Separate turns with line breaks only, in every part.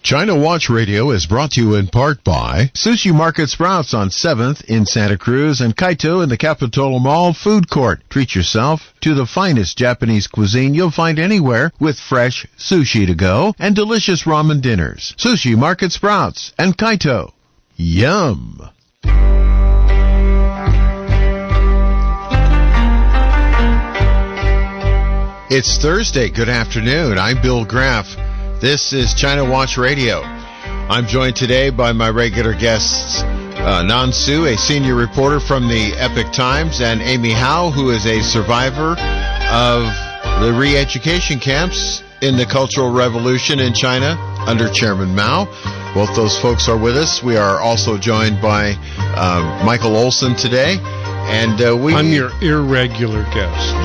China Watch Radio is brought to you in part by Sushi Market Sprouts on 7th in Santa Cruz and Kaito in the Capitola Mall Food Court. Treat yourself to the finest Japanese cuisine you'll find anywhere with fresh sushi to go and delicious ramen dinners. Sushi Market Sprouts and Kaito. Yum! It's Thursday. Good afternoon. I'm Bill Graff. This is China Watch Radio. I'm joined today by my regular guests, Nan Su, a senior reporter from the Epoch Times, and Amy Howe, who is a survivor of the re-education camps in the Cultural Revolution in China under Chairman Mao. Both those folks are with us. We are also joined by Michael Olson today. And
I'm your irregular guest.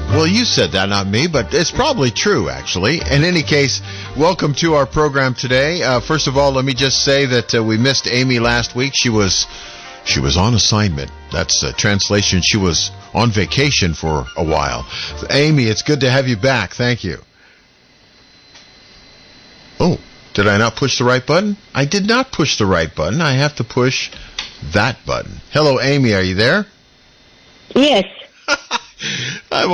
Well, you said that, not me, but it's probably true, actually. In any case, welcome to our program today. First of all, let me just say that we missed Amy last week. She was on assignment. That's a translation. She was on vacation for a while. Amy, it's good to have you back. Thank you. Oh, did I not push the right button? I did not push the right button. I have to push that button. Hello, Amy. Are you there?
Yes.
I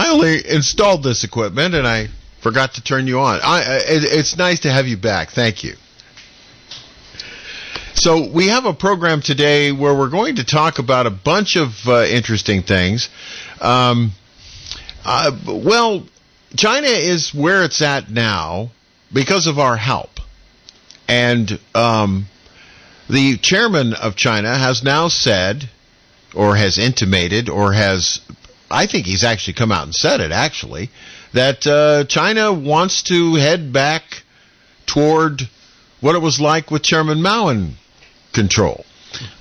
only installed this equipment and I forgot to turn you on. It's nice to have you back. Thank you. So we have a program today where we're going to talk about a bunch of interesting things. Well, China is where it's at now because of our help. And the chairman of China has now said, or has intimated, or has, I think he's actually come out and said it, actually, that China wants to head back toward what it was like with Chairman Mao in control.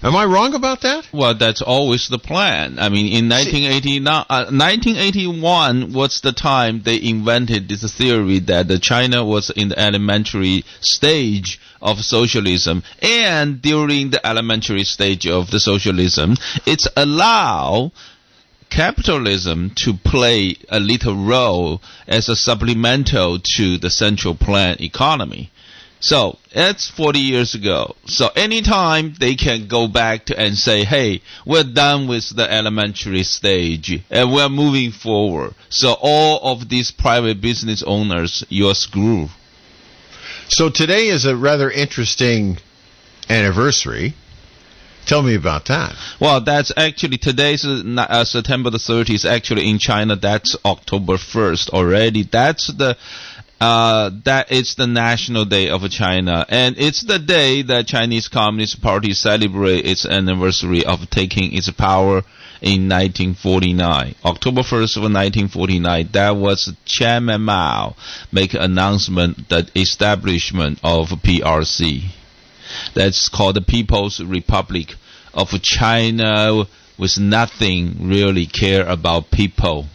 Am I wrong about that?
Well, that's always the plan. I mean, in 1981 was the time they invented this theory that China was in the elementary stage of socialism, and during the elementary stage of the socialism, it's allow capitalism to play a little role as a supplemental to the central plan economy. So that's 40 years ago. So anytime they can go back to and say, hey, we're done with the elementary stage and we're moving forward. So all of these private business owners, you're screwed.
So today is a rather interesting anniversary. Tell me about that.
Well, that's actually today's September the 30th. Actually, in China, that's October 1st already. That's that is the National Day of China, and it's the day that Chinese Communist Party celebrate its anniversary of taking its power in 1949. October 1st of 1949, that was Chairman Mao make an announcement that establishment of PRC. That's called the People's Republic of China, with nothing really care about people.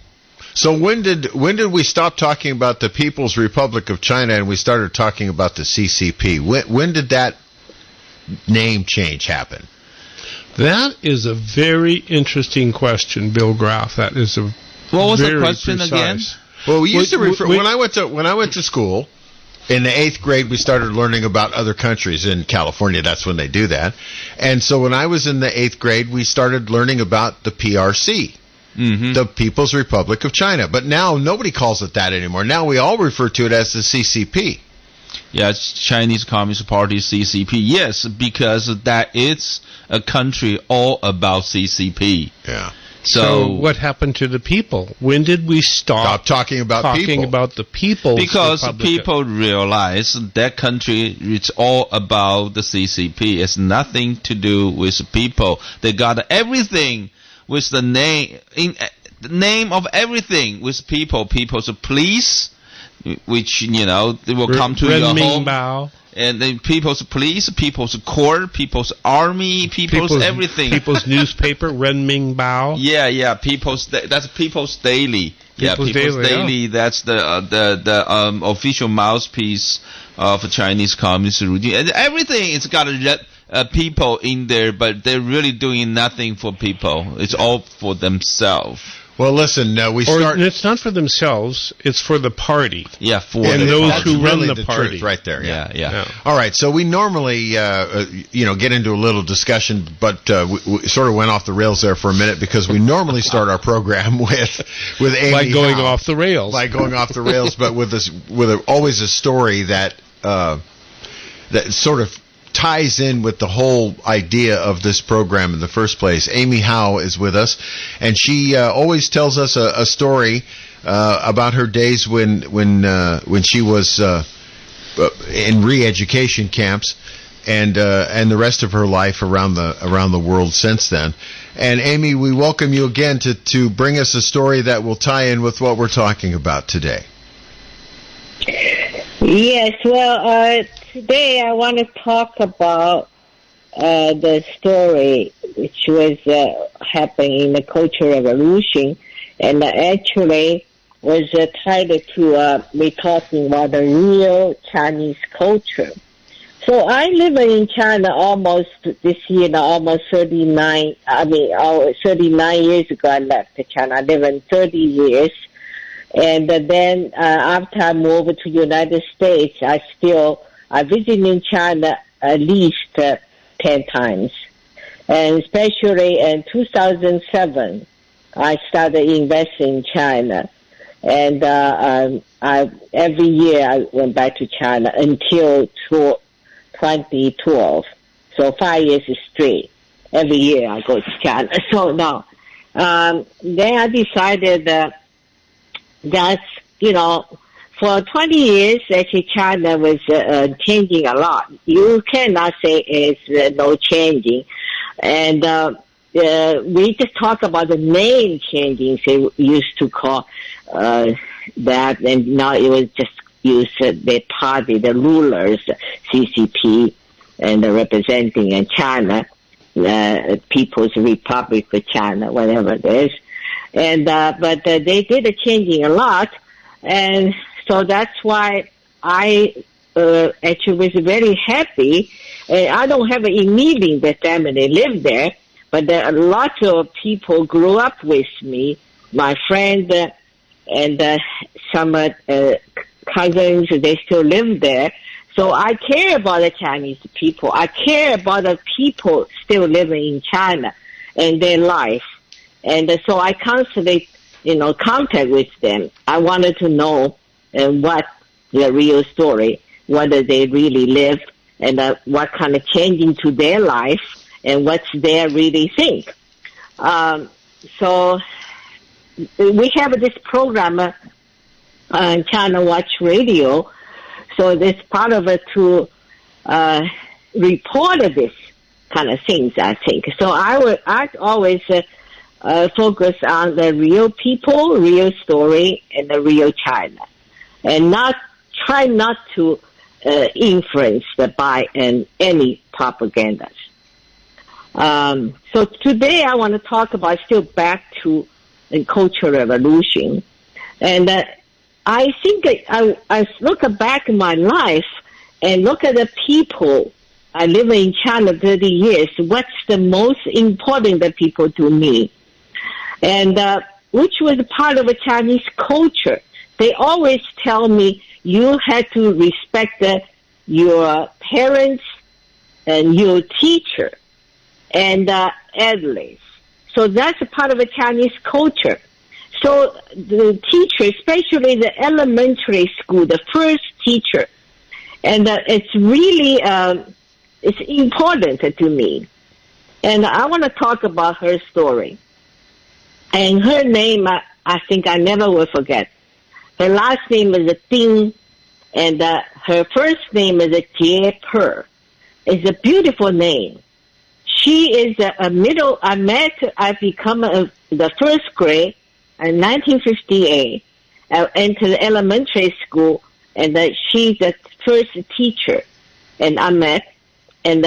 So when did we stop talking about the People's Republic of China and we started talking about the CCP? When did that name change happen?
That is a very interesting question, Bill Graff. That is a
what was
very
the question
precise.
again?
Well, we used to refer when I went to school. In the 8th grade, we started learning about other countries. In California, that's when they do that. And so when I was in the 8th grade, we started learning about the PRC. Mm-hmm. The People's Republic of China. But now nobody calls it that anymore. Now we all refer to it as the CCP.
Yeah, it's Chinese Communist Party, CCP. Yes, because that is a country all about CCP.
Yeah.
So what happened to the people? When did we stop
talking about
the people?
Because people realize that country is all about the CCP. It's nothing to do with people. They got everything with the name of everything with people. People's police, which, you know, they will come to your home. Bao. And then people's police, people's court, people's army, people's everything.
People's newspaper, Renming Bao.
Yeah, that's People's Daily. People's Daily. Yeah. That's the official mouthpiece of Chinese Communist routine. And everything, it's got people in there, but they're really doing nothing for people. It's all for themselves.
Well, listen,
it's not for themselves; it's for the party.
Yeah,
and those who run
really
the party.
truth right there.
Yeah.
All right, so we normally, get into a little discussion, but we sort of went off the rails there for a minute because we normally start our program with Amy
by going
Howe,
off the rails.
By going off the rails, but with always a story that sort of ties in with the whole idea of this program in the first place. Amy Howe is with us, and she always tells us a story about her days when she was in re-education camps, and the rest of her life around the world since then. And Amy, we welcome you again to bring us a story that will tie in with what we're talking about today.
Yes, well, today I want to talk about the story which was happening in the Cultural Revolution, and actually was tied to me talking about the real Chinese culture. So I live in China almost 39 years ago I left China. I lived in 30 years. And then after I moved to United States, I visited China at least 10 times. And especially in 2007, I started investing in China. And every year I went back to China until 2012. So 5 years straight. Every year I go to China. So now, then I decided that, for 20 years, actually China was changing a lot. You cannot say it's no changing. And we just talk about the name changing. They used to call that, and now it was just use the party, the rulers, CCP, and representing in China, People's Republic of China, whatever it is. And but they did changing a lot, and so that's why I actually was very happy. I don't have any immediate family live there, but there are lots of people grew up with me, my friend and some cousins. They still live there, so I care about the Chinese people. I care about the people still living in China and their life. And so I constantly, contact with them. I wanted to know what the real story, whether they really live, and what kind of changing to their life, and what's they really think. So we have this program on China Watch Radio. So this part of it to report this kind of things, I think. So I always focus on the real people, real story, and the real China, and try not to influence by any propaganda. So today I want to talk about still back to the Cultural Revolution, and I think I look back in my life and look at the people. I live in China 30 years. What's the most important that people to me? And which was part of a Chinese culture. They always tell me you had to respect your parents and your teacher and elders. So that's a part of a Chinese culture. So the teacher, especially the elementary school, the first teacher, and it's really it's important to me. And I want to talk about her story. And her name, I think I never will forget. Her last name is Ding, and her first name is Jie Per. It's a beautiful name. She is I become the first grade in 1958. I entered the elementary school, and she's the first teacher. And I met, and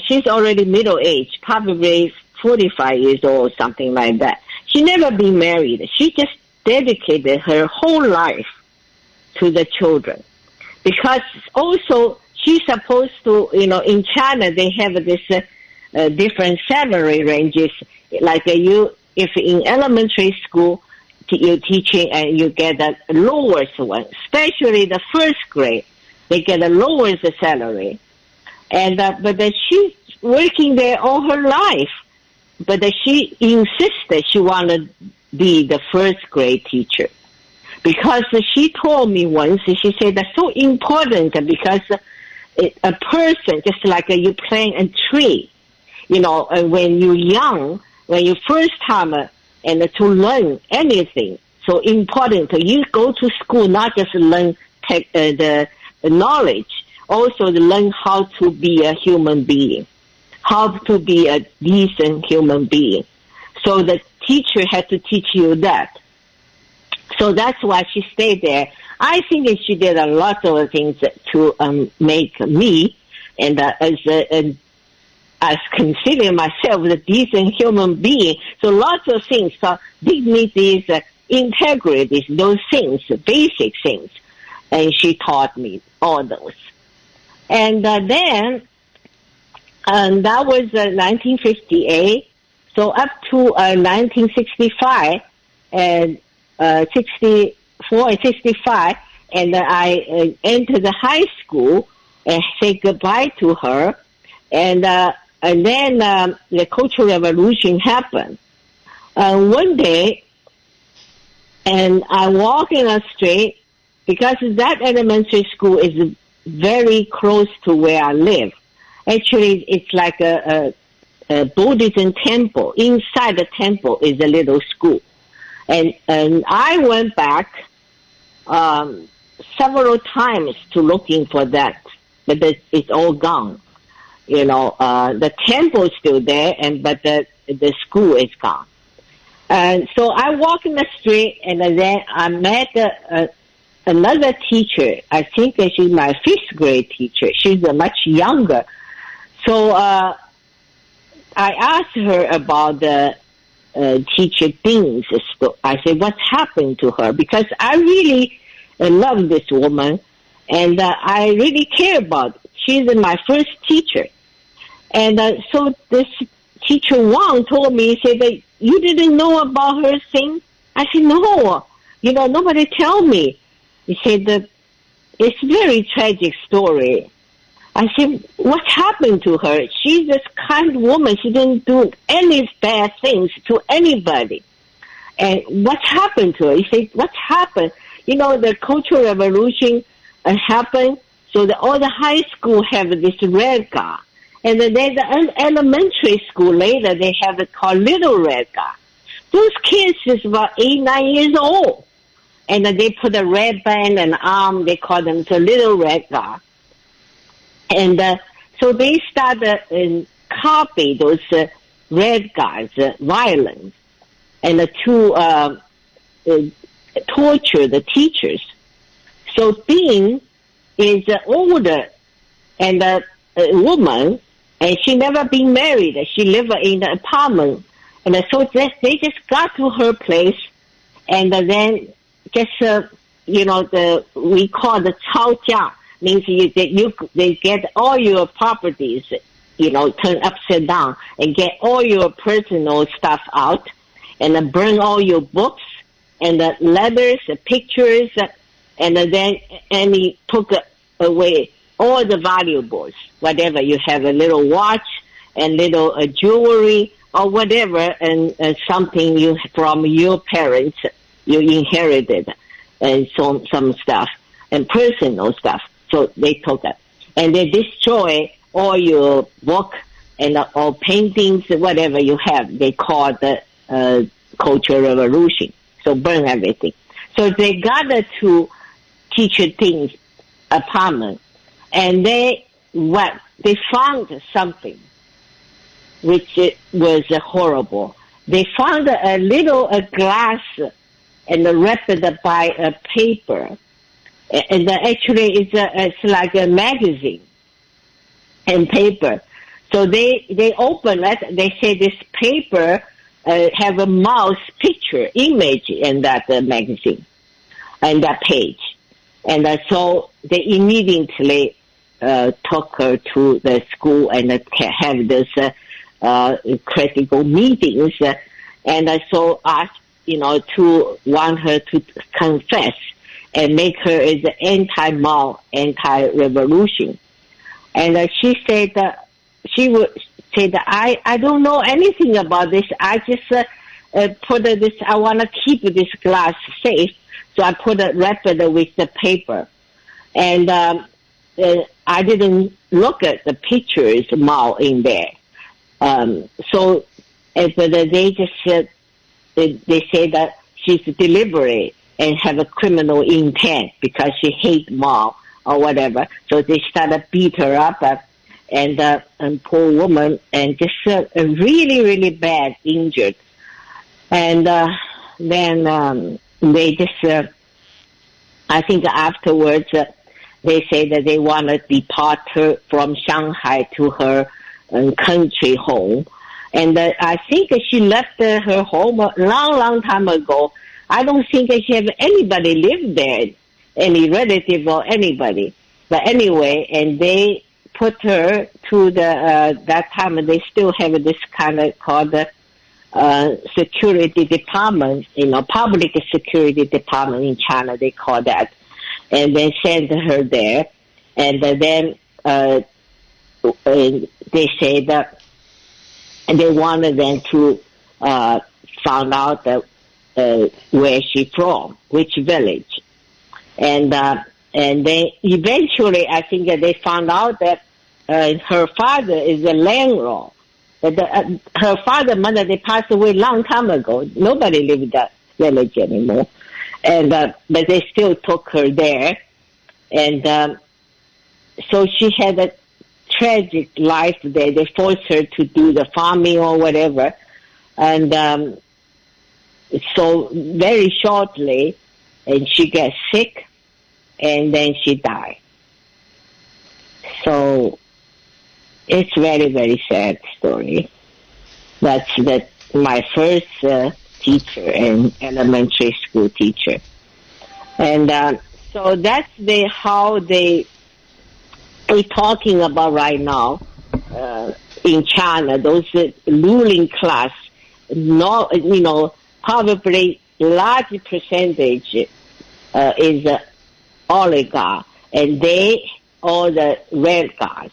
she's already middle age, probably 45 years old, something like that. She never been married. She just dedicated her whole life to the children. Because also she's supposed to, in China they have this different salary ranges. Like you if in elementary school you're teaching and you get the lowest one, especially the first grade, they get the lowest salary. And but she's working there all her life. But she insisted she wanted to be the first grade teacher. Because she told me once, she said that's so important because a person, just like you plant a tree, when you're young, when you first time and to learn anything, so important. You go to school not just learn the knowledge, also to learn how to be a human being, how to be a decent human being. So the teacher had to teach you that. So that's why she stayed there. I think that she did a lot of things to make me, and as consider myself a decent human being. So lots of things, dignities, integrity, those things, basic things. And she taught me all those. And then that was 1958. So up to 1965 and 64 and 65, and I entered the high school and said goodbye to her. And then the Cultural Revolution happened. One day, and I walk in the street, because that elementary school is very close to where I live. Actually, it's like a Buddhism temple. Inside the temple is a little school. And I went back several times to looking for that, but it's all gone. The temple is still there, but the school is gone. And so I walk in the street, and then I met another teacher. I think that she's my 5th grade teacher. She's much younger. So I asked her about the teacher things. I said, what's happened to her? Because I really love this woman, and I really care about it. She's my first teacher. And so this teacher Wang told me, he said that you didn't know about her thing? I said, no, nobody tell me. He said that it's a very tragic story. I said, what happened to her? She's this kind woman. She didn't do any bad things to anybody. And what happened to her? He said, what happened? The Cultural Revolution happened, so all the high school have this red guy. And then the elementary school later, they have it called Little Red Guy. Those kids is about 8, 9 years old. And then they put a red band and arm, they call them the Little Red Guy. And so they started copy those red guys' violence and to torture the teachers. So Dean is older and a woman, and she never been married. She lived in the apartment. And so they just got to her place, and then just, we call the 吵架, means they get all your properties, turn upside down and get all your personal stuff out, and then burn all your books and the letters, the pictures, and then he took away all the valuables, whatever you have, a little watch and little jewelry or whatever, and something you from your parents you inherited, and some stuff and personal stuff. So they took it, and they destroy all your book and all paintings, whatever you have. They call it the Cultural Revolution. So burn everything. So they gathered to teacher things apartment, and they found something which was horrible. They found a little glass and wrapped it by a paper. And actually it's like a magazine and paper. So they open it, they say this paper have a mouse picture image in that magazine and that page. And so they immediately took her to the school and have this critical meetings. and so asked, to want her to confess and make her as anti-Mao, anti-revolution. And she said that she would say that I don't know anything about this. I just put this. I want to keep this glass safe, so I wrap it with the paper, and I didn't look at the pictures Mao in there. But they just said they say that she's deliberate and have a criminal intent because she hates Mao or whatever. So they started beat her up, and poor woman, and just really, really bad injured. And then they just, I think afterwards, they say that they want to deport her from Shanghai to her country home. And I think she left her home a long, long time ago. I don't think she have anybody live there, any relative or anybody. But anyway, and they put her to that time they still have this kind of called security department, public security department in China, they call that. And they sent her there. And then they say that they wanted them to find out where she's from, which village. And then eventually, I think that they found out that her father is a landlord. Her father and mother, they passed away a long time ago. Nobody lived in that village anymore. And but they still took her there. And so she had a tragic life there. They forced her to do the farming or whatever. And so very shortly, and she got sick, and then she died. So it's very, very sad story. That's my first teacher and elementary school teacher. And so that's how they're talking about right now in China. Those ruling class, probably large percentage is oligarch, and they all the red guys.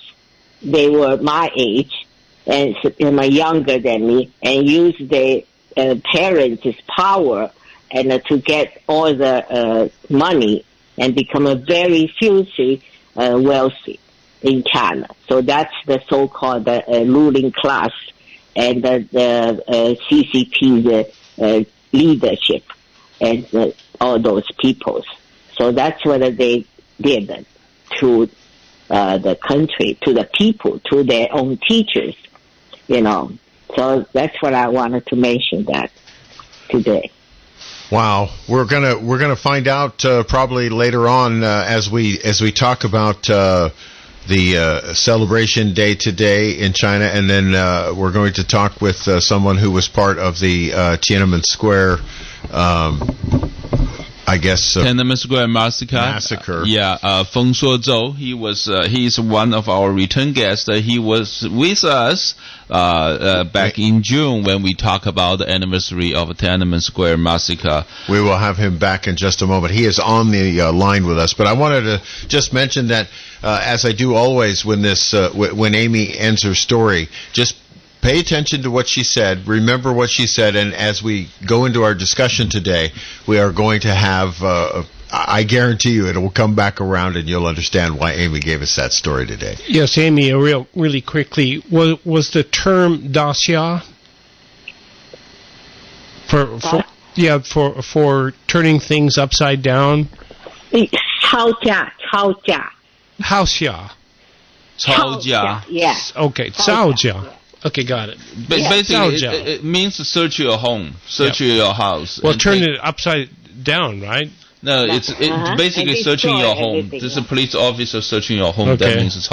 They were my age and younger than me, and used their parents' power and to get all the money and become a very filthy wealthy in China. So that's the so-called ruling class and the CCP leadership and all those peoples. So that's what they did to the country, to the people, to their own teachers, So that's what I wanted to mention that today.
Wow, we're gonna find out probably later on as we talk about the celebration day today in China, and then we're going to talk with someone who was part of the Tiananmen Square. I guess
Tiananmen Square massacre. Yeah, Feng Shuozhou. He's one of our return guests. He was with us back in June when we talk about the anniversary of Tiananmen Square massacre.
We will have him back in just a moment. He is on the line with us. But I wanted to just mention that as I do always when Amy ends her story, just pay attention to what she said, remember what she said, and as we go into our discussion today, we are going to have, I guarantee you, it will come back around and you'll understand why Amy gave us that story today.
Yes, Amy, really quickly, was the term daxia for turning things upside down?
抄家.
抄家.
Yeah.
Okay, 抄家. Okay, got it.
But basically, it means search your home, search your house.
Well, turn it upside down, right?
No, it's basically searching your home. This is a police officer searching your home.
Okay.
That means it's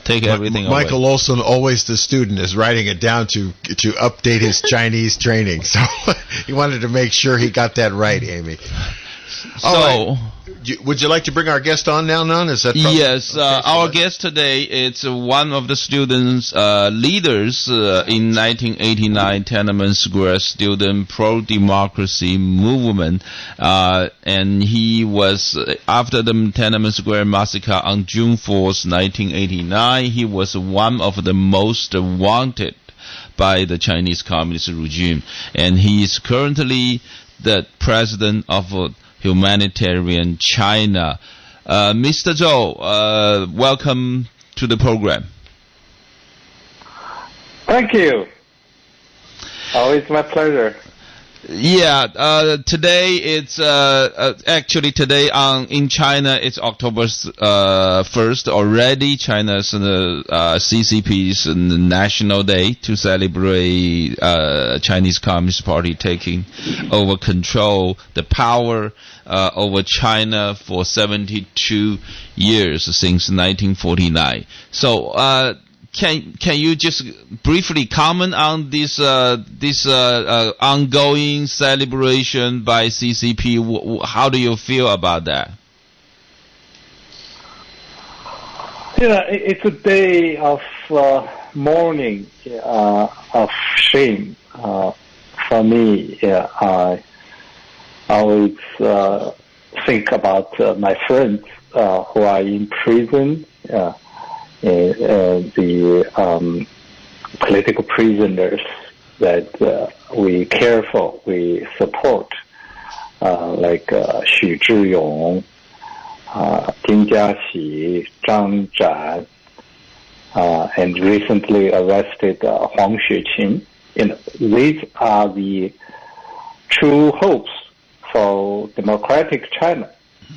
take everything away.
Michael Olson, always the student, is writing it down to update his Chinese training. So he wanted to make sure he got that right, Amy.
So,
would you like to bring our guest on now, Nan? Is that
yes? Our guest today is one of the students' leaders in 1989 Tiananmen Square student pro-democracy movement, and he was after the Tiananmen Square massacre on June 4th, 1989. He was one of the most wanted by the Chinese Communist regime, and he is currently the president of Humanitarian China. Mr. Zhou, welcome to the program.
Thank you. Always my pleasure.
Yeah, today it's actually today in China it's October 1st already. China's CCP's National Day to celebrate Chinese Communist Party taking over control, the power over China for 72 years since 1949. So. Can you just briefly comment on this ongoing celebration by CCP? How do you feel about that?
Yeah, it's a day of mourning, of shame for me. Yeah, I always think about my friends who are in prison. The political prisoners that we care for, we support, like Xu Zhiyong, Ding Jiaxi, Zhang Zhan, and recently arrested Huang Xueqin. These are the true hopes for democratic China,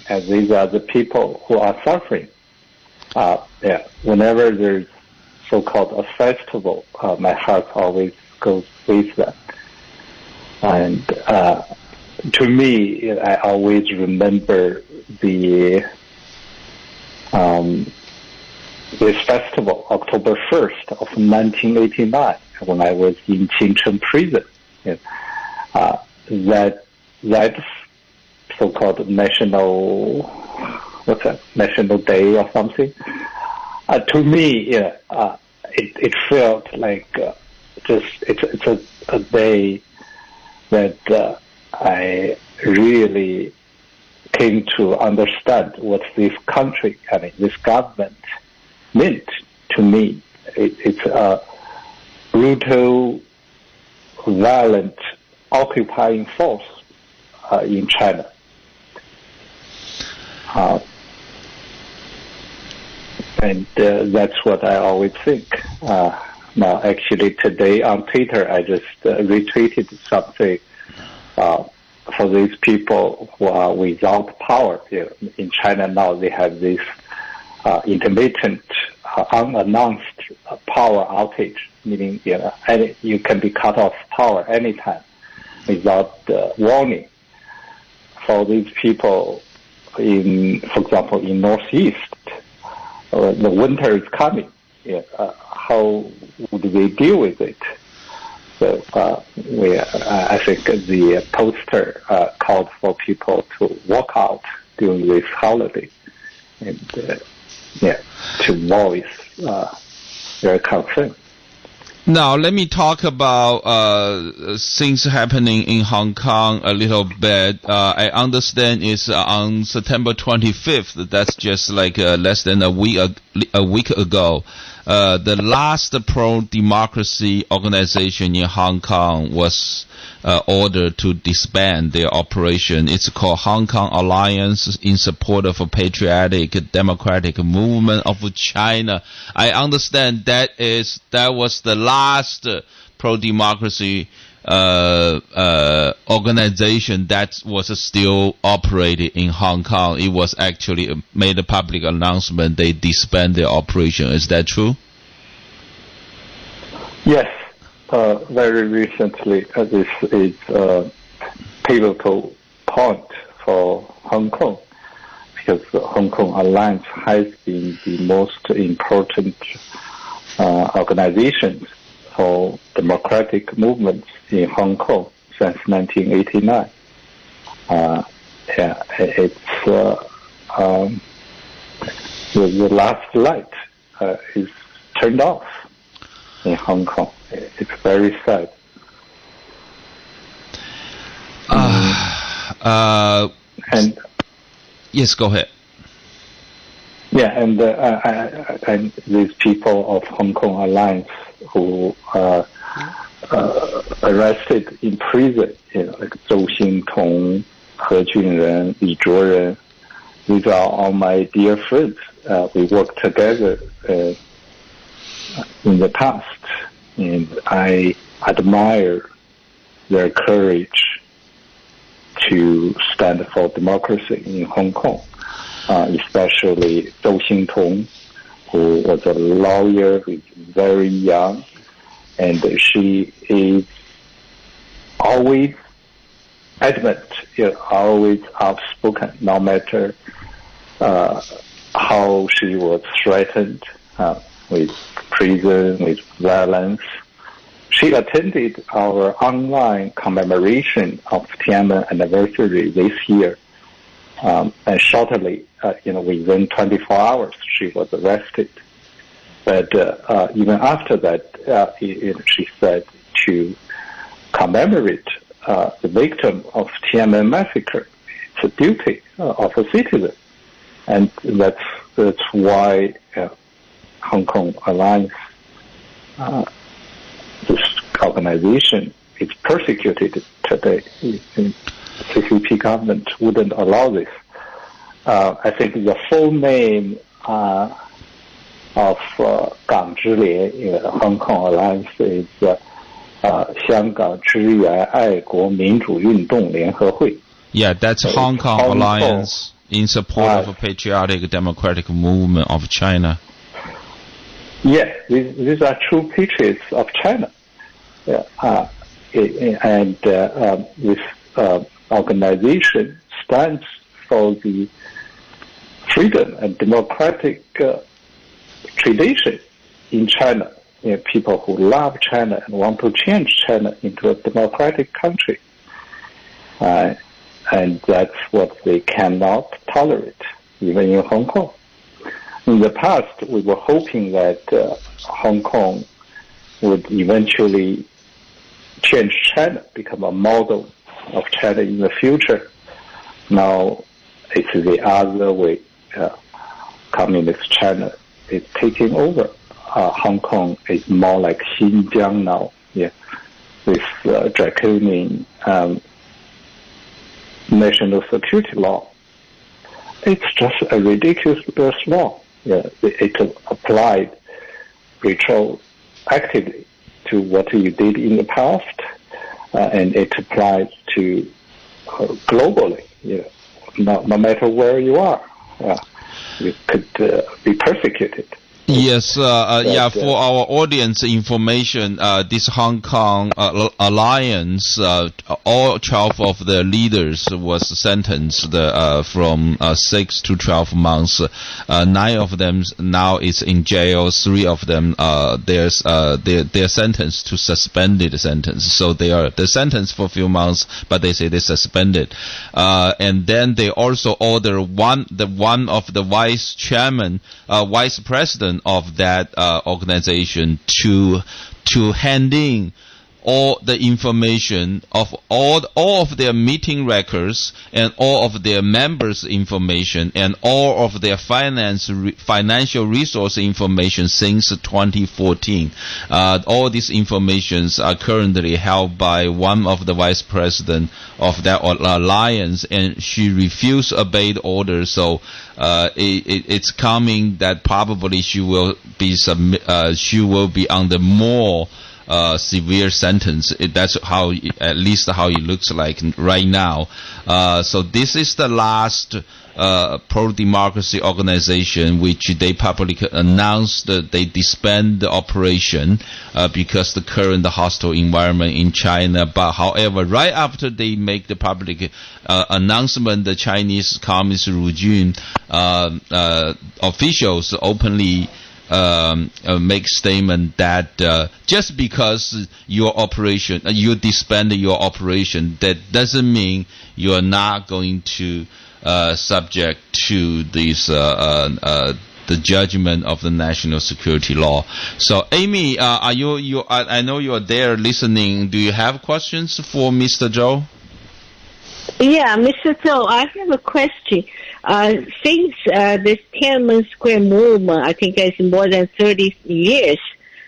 and these are the people who are suffering. Whenever there's so-called a festival, my heart always goes with that. And to me, I always remember this festival, October 1st of 1989, when I was in Qingcheng prison. That so-called national day or something. To me, it felt like it's a day that I really came to understand what this country, this government meant to me. It's a brutal, violent, occupying force in China. And that's what I always think. Now, actually, today on Twitter, I just retweeted something for these people who are without power. In China now, they have this intermittent, unannounced power outage, meaning you can be cut off power anytime without warning. For these people, for example, in Northeast, the winter is coming. How would they deal with it? So I think the poster called for people to walk out during this holiday and to voice their concern.
Now, let me talk about things happening in Hong Kong a little bit. I understand it's on September 25th. That's just like less than a week ago. The last pro-democracy organization in Hong Kong was ordered to disband their operation. It's called Hong Kong Alliance in Support of a Patriotic Democratic Movement of China. I understand that was the last pro-democracy organization that was still operating in Hong Kong. It was actually made a public announcement they disband their operation. Is that true?
Yes. Very recently, this is a pivotal point for Hong Kong, because the Hong Kong Alliance has been the most important organization for democratic movements in Hong Kong since 1989. it's the last light is turned off in Hong Kong. It's very sad. And
yes, go ahead.
Yeah, and these people of Hong Kong Alliance who are arrested in prison, like Zhou Xintong, He Junren, Li Zhuoren, these are all my dear friends. We worked together in the past, and I admire their courage to stand for democracy in Hong Kong, especially Zhou Xintong, who was a lawyer, who's very young, and she is always adamant, always outspoken, no matter how she was threatened with prison, with violence. She attended our online commemoration of Tiananmen anniversary this year, and shortly, within 24 hours, she was arrested. But even after that, she said to commemorate the victim of Tiananmen massacre. It's a duty of a citizen, and that's why Hong Kong Alliance, this organization, is persecuted today. The CCP government wouldn't allow this. I think the full name of Gang Zhilian, Hong Kong Alliance, is 香港支援爱国民主运动联合会.
Yeah, that's Hong Kong Alliance in support of a patriotic democratic movement of China.
Yeah, these are true patriots of China. And this organization stands for the freedom and democratic tradition in China. People who love China and want to change China into a democratic country. And that's what they cannot tolerate, even in Hong Kong. In the past, we were hoping that Hong Kong would eventually change China, become a model of China in the future. Now, it's the other way. Communist China is taking over. Hong Kong is more like Xinjiang now, with draconian national security law. It's just a ridiculous law. It applied retroactively to what you did in the past, and it applies to globally. No matter where you are, you could be persecuted.
Yes, for our audience information, this Hong Kong Alliance, all 12 of the leaders was sentenced from 6 to 12 months. 9 of them now is in jail. 3 of them, they're sentenced to suspended sentence. So they're sentenced for a few months, but they say they suspended. And then they also order one of the vice president of that organization to hand in all the information of all of their meeting records and all of their members' information and all of their financial resource information since 2014. All these informations are currently held by one of the vice president of that alliance, and she refused to obey the order. So it's coming that probably she will be under more severe sentence. That's how, at least how it looks like right now. So this is the last pro-democracy organization which they publicly announced that they disband the operation because the current hostile environment in China. But however, right after they make the public announcement, the Chinese Communist regime officials openly make statement that just because your operation, you disband your operation, that doesn't mean you are not going to subject to these the judgment of the national security law. So, Amy, are you? I know you are there listening. Do you have questions for Mr. Zhou?
Yeah, Mr. Zhou, I have a question. Since this Tiananmen Square movement, I think it's more than 30 years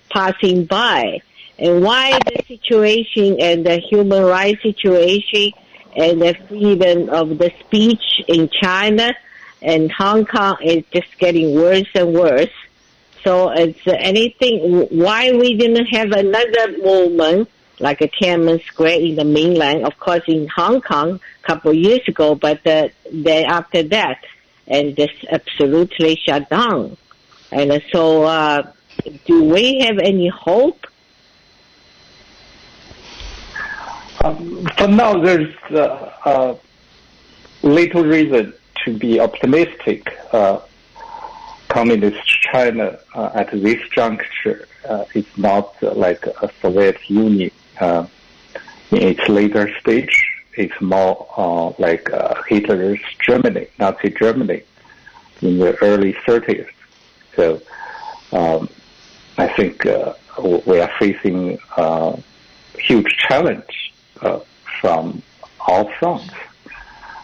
passing by, and why the situation and the human rights situation and the freedom of the speech in China and Hong Kong is just getting worse and worse. So it's anything, why we didn't have another movement like a Tiananmen Square in the mainland, of course in Hong Kong a couple of years ago, but then after that, and just absolutely shut down. And so do we have any hope?
For now, there's little reason to be optimistic. Communist China at this juncture is not like a Soviet Union in its later stage. It's more like Hitler's Germany, Nazi Germany, in the early 30s. So I think we are facing a huge challenge from all fronts.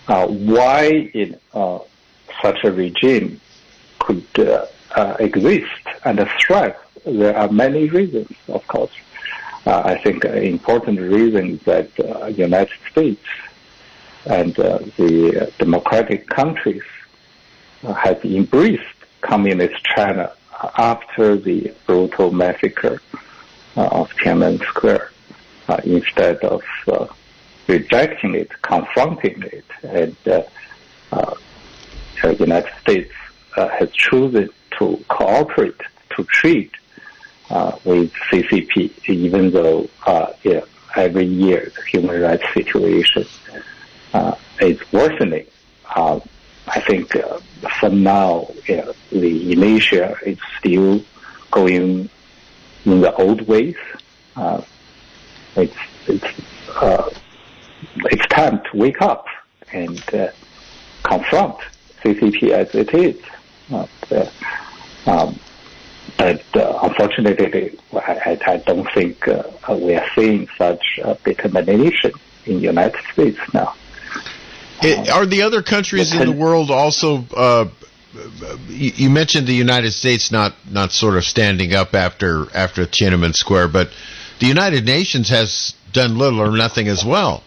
Why in such a regime could exist and thrive? There are many reasons, of course. I think an important reason is that the United States and the democratic countries have embraced communist China after the brutal massacre of Tiananmen Square, instead of rejecting it, confronting it, and the United States has chosen to cooperate, to treat with CCP, even though every year the human rights situation is worsening. I think for now, the inertia is still going in the old ways. It's time to wake up and confront CCP as it is. But unfortunately, I don't think we are seeing such determination in the United States now.
Are the other countries in the world also? You mentioned the United States not sort of standing up after Tiananmen Square, but the United Nations has done little or nothing as well.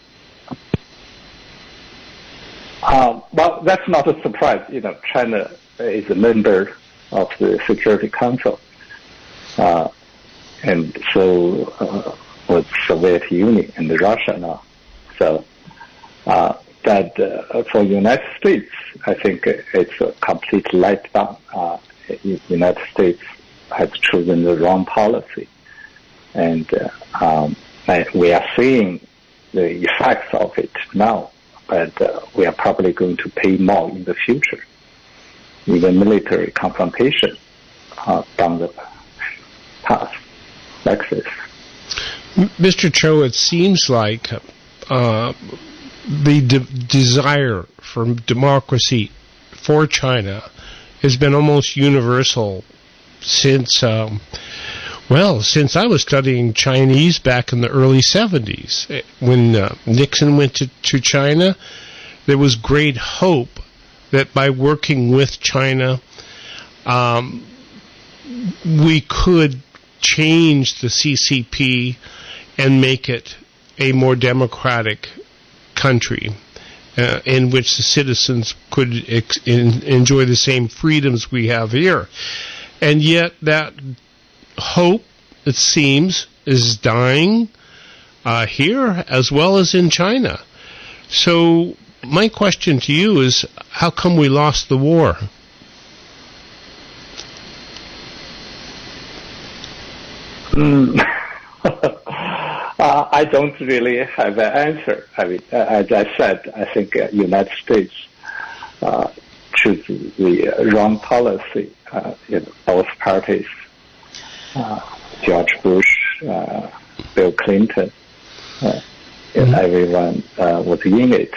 Well, that's not a surprise. China is a member of the Security Council, and so with Soviet Union and Russia now. So that for the United States, I think it's a complete letdown. The United States has chosen the wrong policy, and we are seeing the effects of it now. But we are probably going to pay more in the future, even military confrontation down the path like this.
Mr. Cho, it seems like the desire for democracy for China has been almost universal since, since I was studying Chinese back in the early 70s. When Nixon went to China, there was great hope that by working with China, we could change the CCP and make it a more democratic country in which the citizens could enjoy the same freedoms we have here. And yet that hope, it seems, is dying here as well as in China. So my question to you is, how come we lost the war?
I don't really have an answer. I mean, as I said, I think United States choose the wrong policy in both parties. George Bush, Bill Clinton, and everyone was in it.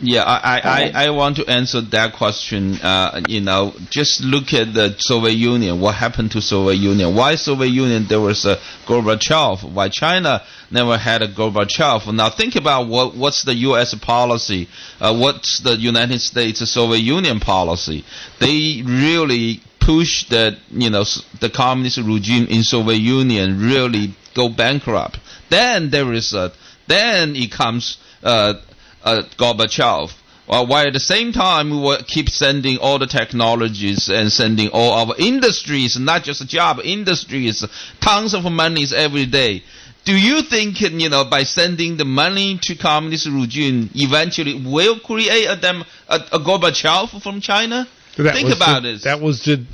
Yeah, I want to answer that question. Just look at the Soviet Union. What happened to Soviet Union? Why Soviet Union there was a Gorbachev? Why China never had a Gorbachev? Now think about what's the U.S. policy? What's the United States Soviet Union policy? They really push the communist regime in Soviet Union really go bankrupt. Then it comes Gorbachev. While at the same time we will keep sending all the technologies and sending all our industries, not just job industries, tons of monies every day. Do you think by sending the money to communist regime eventually will create a Gorbachev from China? Think about it.
That was the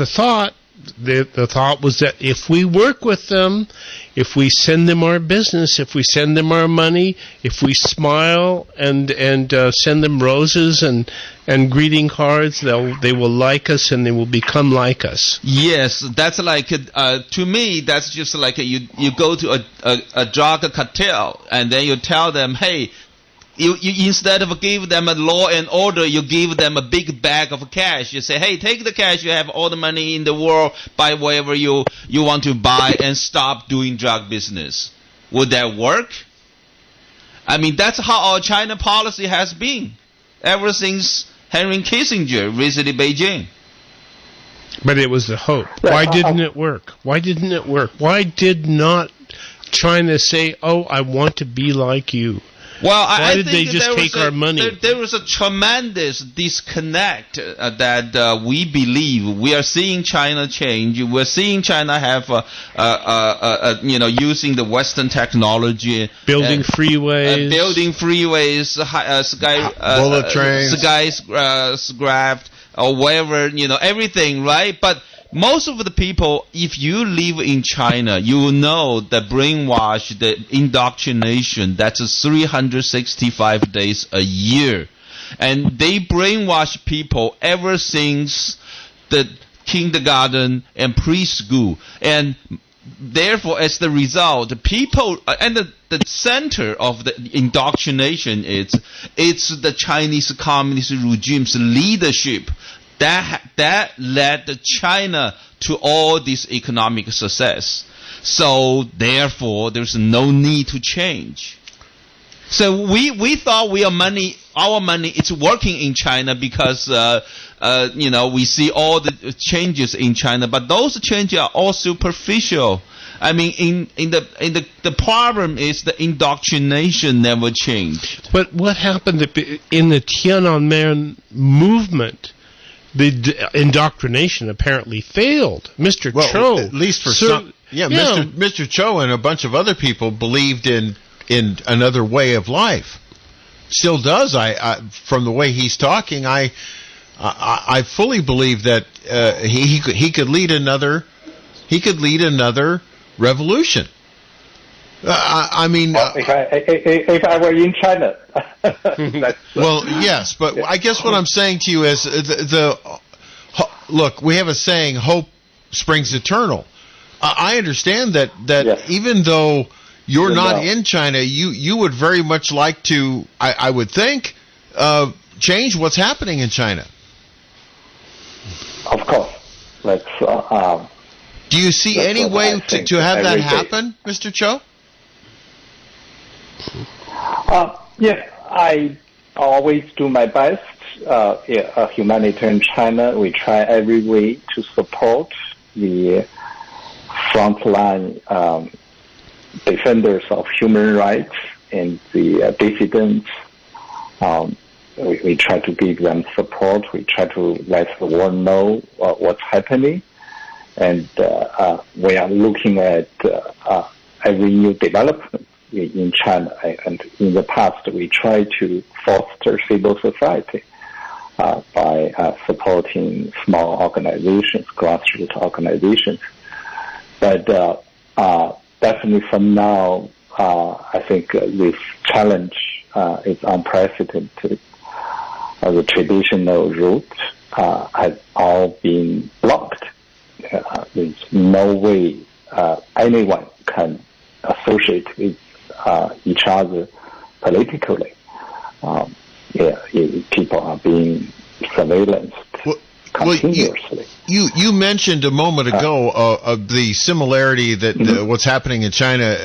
thought. The thought was that if we work with them, if we send them our business, if we send them our money, if we smile and send them roses and greeting cards, they will like us and they will become like us.
Yes, that's like to me. That's just like you go to a drug cartel and then you tell them, hey. You instead of give them a law and order, you give them a big bag of cash. You say, hey, take the cash. You have all the money in the world. Buy whatever you want to buy and stop doing drug business. Would that work? I mean, that's how our China policy has been ever since Henry Kissinger visited Beijing.
But it was the hope. Why didn't it work? Why didn't it work? Why did not China say, oh, I want to be like you?
Well,
Why did they just take our money?
There was a tremendous disconnect that we believe. We are seeing China change. We're seeing China have, using the Western technology,
building freeways,
bullet trains,
skyscraper, or whatever, everything, right? But most of the people, if you live in China, you will know the brainwash, the indoctrination, that's 365 days a year. And they brainwash people ever since the kindergarten and preschool. And therefore, as the result, people, and the center of the indoctrination it's the Chinese Communist regime's leadership. That led China to all this economic success. So therefore, there's no need to change. So we thought our money is working in China because we see all the changes in China, but those changes are all superficial. I mean, the problem is the indoctrination never changed.
But what happened in the Tiananmen movement? The indoctrination apparently failed. Mr. Cho,
at least for some, Mr. Cho and a bunch of other people believed in another way of life. Still does. I from the way he's talking, I fully believe that he could lead another revolution. I mean,
if I were in China.
Well, yes, but I guess what I'm saying to you is look, we have a saying, hope springs eternal. I understand that yes. Even though you're not in China, you would very much like to, I would think, change what's happening in China.
Of course.
Do you see any way to have that happen, Mr. Cho?
Yes, I always do my best. Humanitarian China, we try every way to support the frontline defenders of human rights and the dissidents. We try to give them support. We try to let the world know what's happening. And we are looking at every new development in China, and in the past we tried to foster civil society by supporting small organizations, grassroots organizations. But definitely from now, I think this challenge is unprecedented. The traditional route have all been blocked. There's no way anyone can associate with each other politically. People are being surveillanced continuously.
You mentioned a moment ago of the similarity that what's happening in China,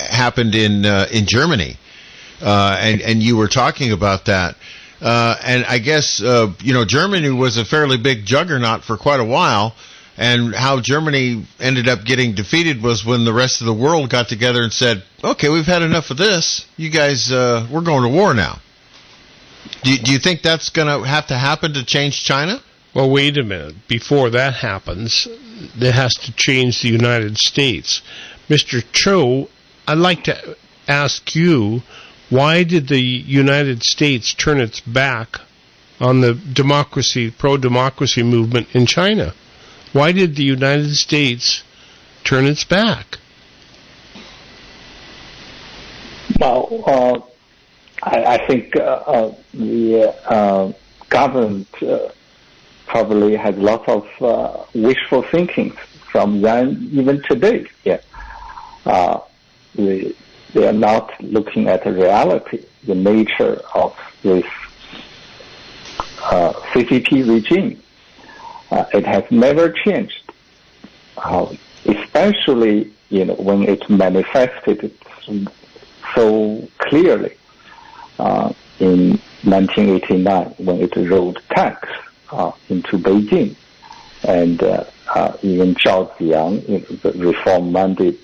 happened in Germany, and you were talking about that. And I guess Germany was a fairly big juggernaut for quite a while, and how Germany ended up getting defeated was when the rest of the world got together and said, "Okay, we've had enough of this. You guys, we're going to war now." Do you think that's going to have to happen to change China?
Well, wait a minute. Before that happens, it has to change the United States. Mr. Cho, I'd like to ask you, why did the United States turn its back on the pro-democracy movement in China? Why did the United States turn its back?
Well, I think the government probably has lots of wishful thinking from then, even today. Yeah, they are not looking at the reality, the nature of this CCP regime. It has never changed, especially when it manifested so clearly in 1989 when it rolled tanks into Beijing, and even Zhao Ziyang, the reform-minded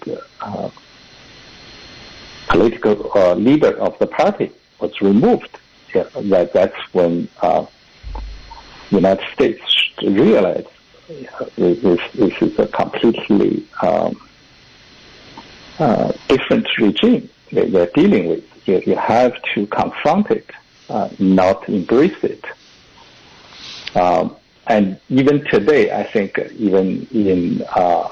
political leader of the party, was removed. Yeah, that's when the United States realized this is a completely different regime they're dealing with. You have to confront it, not embrace it. And even today, I think even in a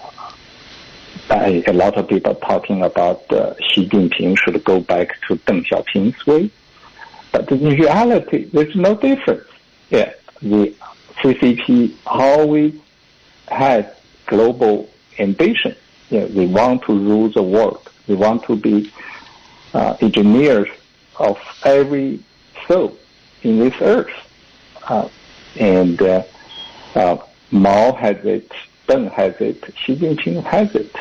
lot of people talking about Xi Jinping should go back to Deng Xiaoping's way. But in reality, there's no difference. Yeah, the CCP always had global ambition. They want to rule the world. They want to be engineers of every soul in this earth. And Mao has it, Deng has it, Xi Jinping has it.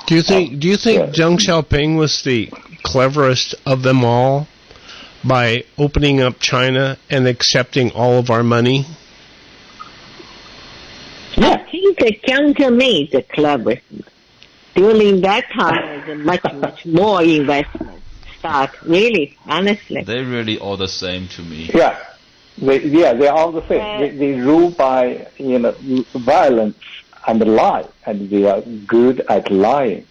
Do you think Deng Xiaoping was the cleverest of them all by opening up China and accepting all of our money?
I think that Jiang Zemin is the cleverest. During that time, there's much more investment start. Really, honestly.
They're really all the same to me.
Yeah. They're all the same. They rule by violence and lie, and they are good at lying.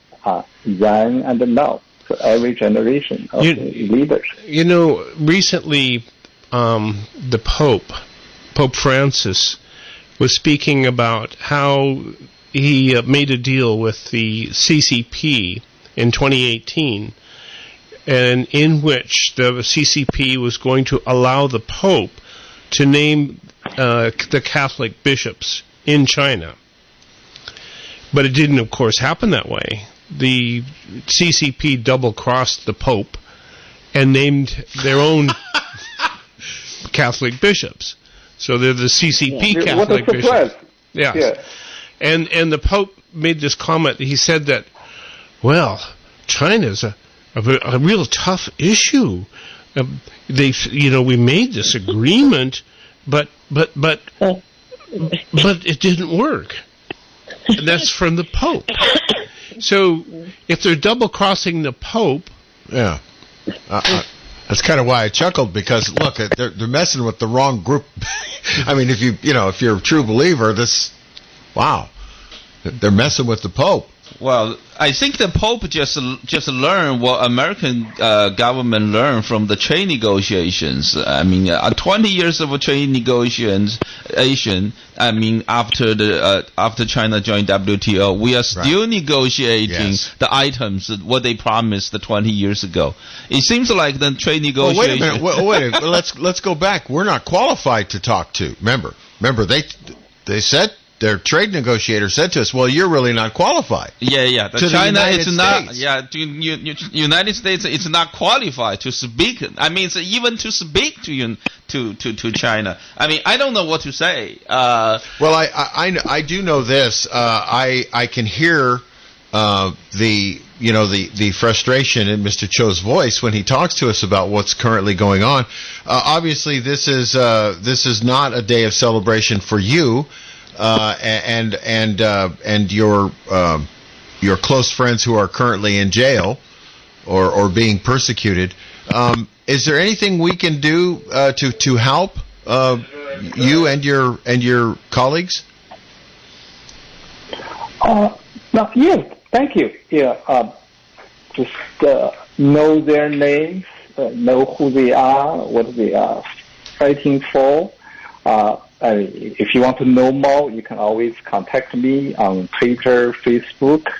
Then and now, for every generation of leaders.
Recently, the Pope Francis, was speaking about how he made a deal with the CCP in 2018, and in which the CCP was going to allow the Pope to name the Catholic bishops in China. But it didn't, of course, happen that way. The CCP double-crossed the Pope and named their own Catholic bishops. So they're the CCP Catholic bishops. Yeah. And the Pope made this comment. He said that, well, China's a real tough issue. We made this agreement, but it didn't work. And that's from the Pope. So if they're double-crossing the Pope...
Yeah. That's kind of why I chuckled, because, look, they're messing with the wrong group. I mean, if you're a true believer, wow. They're messing with the Pope.
Well, I think the Pope just learned what American government learned from the trade negotiations. I mean, 20 years of trade negotiation. I mean, after China joined WTO, we are still negotiating the items what they promised 20 years ago. It seems like the trade negotiation.
Well, wait a minute. Wait. Let's go back. We're not qualified to talk to. Remember, Remember, they said, their trade negotiator said to us, well, you're really not qualified.
Yeah.
China is not.
Yeah, United States is not qualified to speak. I mean, even to speak to China. I mean, I don't know what to say.
Well, I do know this. I can hear the frustration in Mr. Cho's voice when he talks to us about what's currently going on. Obviously, this is not a day of celebration for you. And your close friends who are currently in jail or being persecuted. Is there anything we can do to help you and your colleagues?
Yes, thank you. Yeah, just know their names, know who they are, what they are fighting for. If you want to know more, you can always contact me on Twitter, Facebook.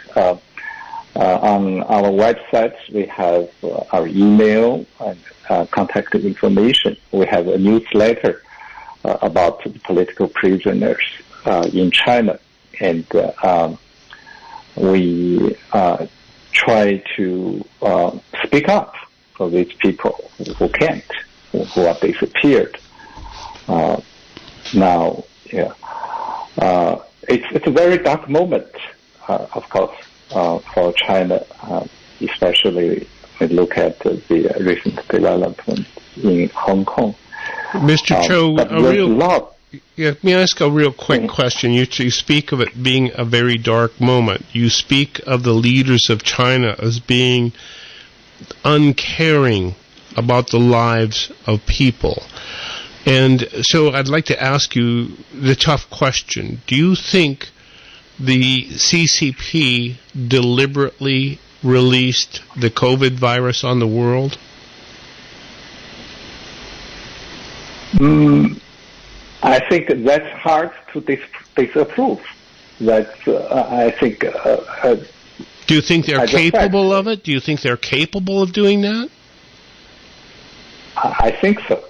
On our website, we have our email and contact information. We have a newsletter about political prisoners in China. And we try to speak up for these people who can't, who are disappeared. Now, it's a very dark moment, of course, for China, especially when we look at the recent development in Hong Kong.
Mr. Cho, let me ask a real quick question. You speak of it being a very dark moment. You speak of the leaders of China as being uncaring about the lives of people. And so I'd like to ask you the tough question. Do you think the CCP deliberately released the COVID virus on the world?
I think that's hard to disapprove. That's, I think...
Do you think they're capable of it? Do you think they're capable of doing that?
I think so.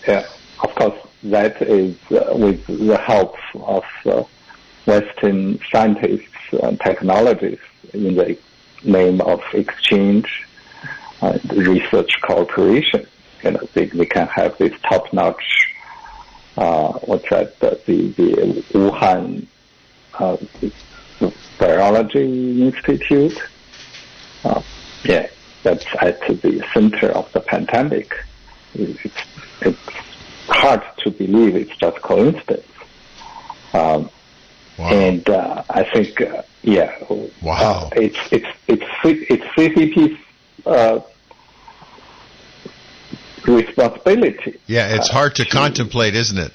Yeah, of course, that is with the help of Western scientists and technologists in the name of exchange, research cooperation. They can have this top-notch, the Wuhan Virology Institute. That's at the center of the pandemic. It's hard to believe it's just coincidence.
Wow.
And I think,
wow.
It's CCP's responsibility.
Yeah, it's hard to contemplate, isn't it?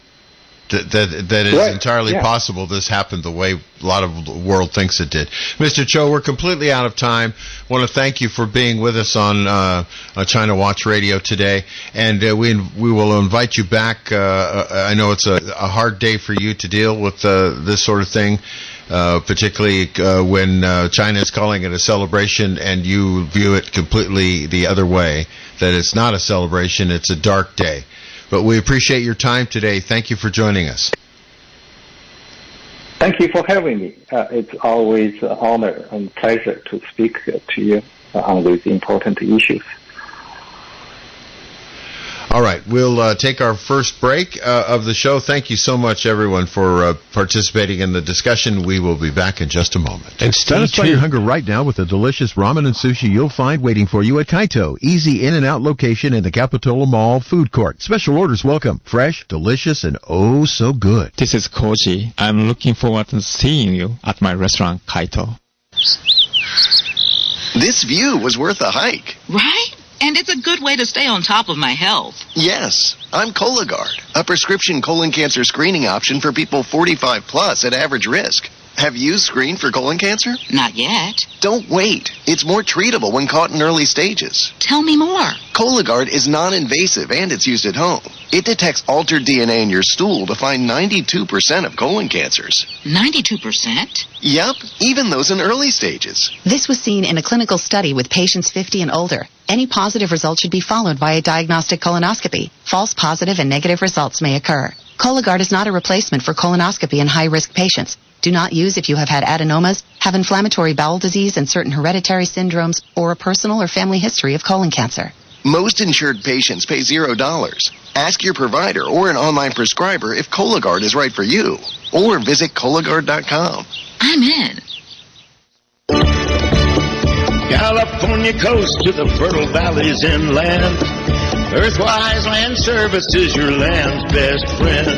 That is entirely possible this happened the way a lot of the world thinks it did. Mr. Cho, we're completely out of time. I want to thank you for being with us on China Watch Radio today, and we will invite you back. I know it's a hard day for you to deal with this sort of thing, particularly when China is calling it a celebration and you view it completely the other way, that it's not a celebration, it's a dark day. But we appreciate your time today. Thank you for joining us.
Thank you for having me. It's always an honor and pleasure to speak to you on these important issues.
All right, we'll take our first break of the show. Thank you so much, everyone, for participating in the discussion. We will be back in just a moment.
And satisfy your hunger right now with the delicious ramen and sushi you'll find waiting for you at Kaito. Easy in and out location in the Capitola Mall food court. Special orders welcome. Fresh, delicious, and oh so good.
This is Koji. I'm looking forward to seeing you at my restaurant, Kaito.
This view was worth a hike.
Right? And it's a good way to stay on top of my health.
Yes, I'm Cologuard, a prescription colon cancer screening option for people 45 plus at average risk. Have you screened for colon cancer?
Not yet.
Don't wait. It's more treatable when caught in early stages.
Tell me more.
Cologuard is non-invasive and it's used at home. It detects altered DNA in your stool to find 92% of colon cancers.
92%?
Yep, even those in early stages.
This was seen in a clinical study with patients 50 and older. Any positive result should be followed by a diagnostic colonoscopy. False positive and negative results may occur. Cologuard is not a replacement for colonoscopy in high-risk patients. Do not use if you have had adenomas, have inflammatory bowel disease and certain hereditary syndromes, or a personal or family history of colon cancer.
Most insured patients pay $0. Ask your provider or an online prescriber if Cologuard is right for you, or visit Cologuard.com.
I'm in.
California coast to the fertile valleys inland. Earthwise Land Service is your land's best friend.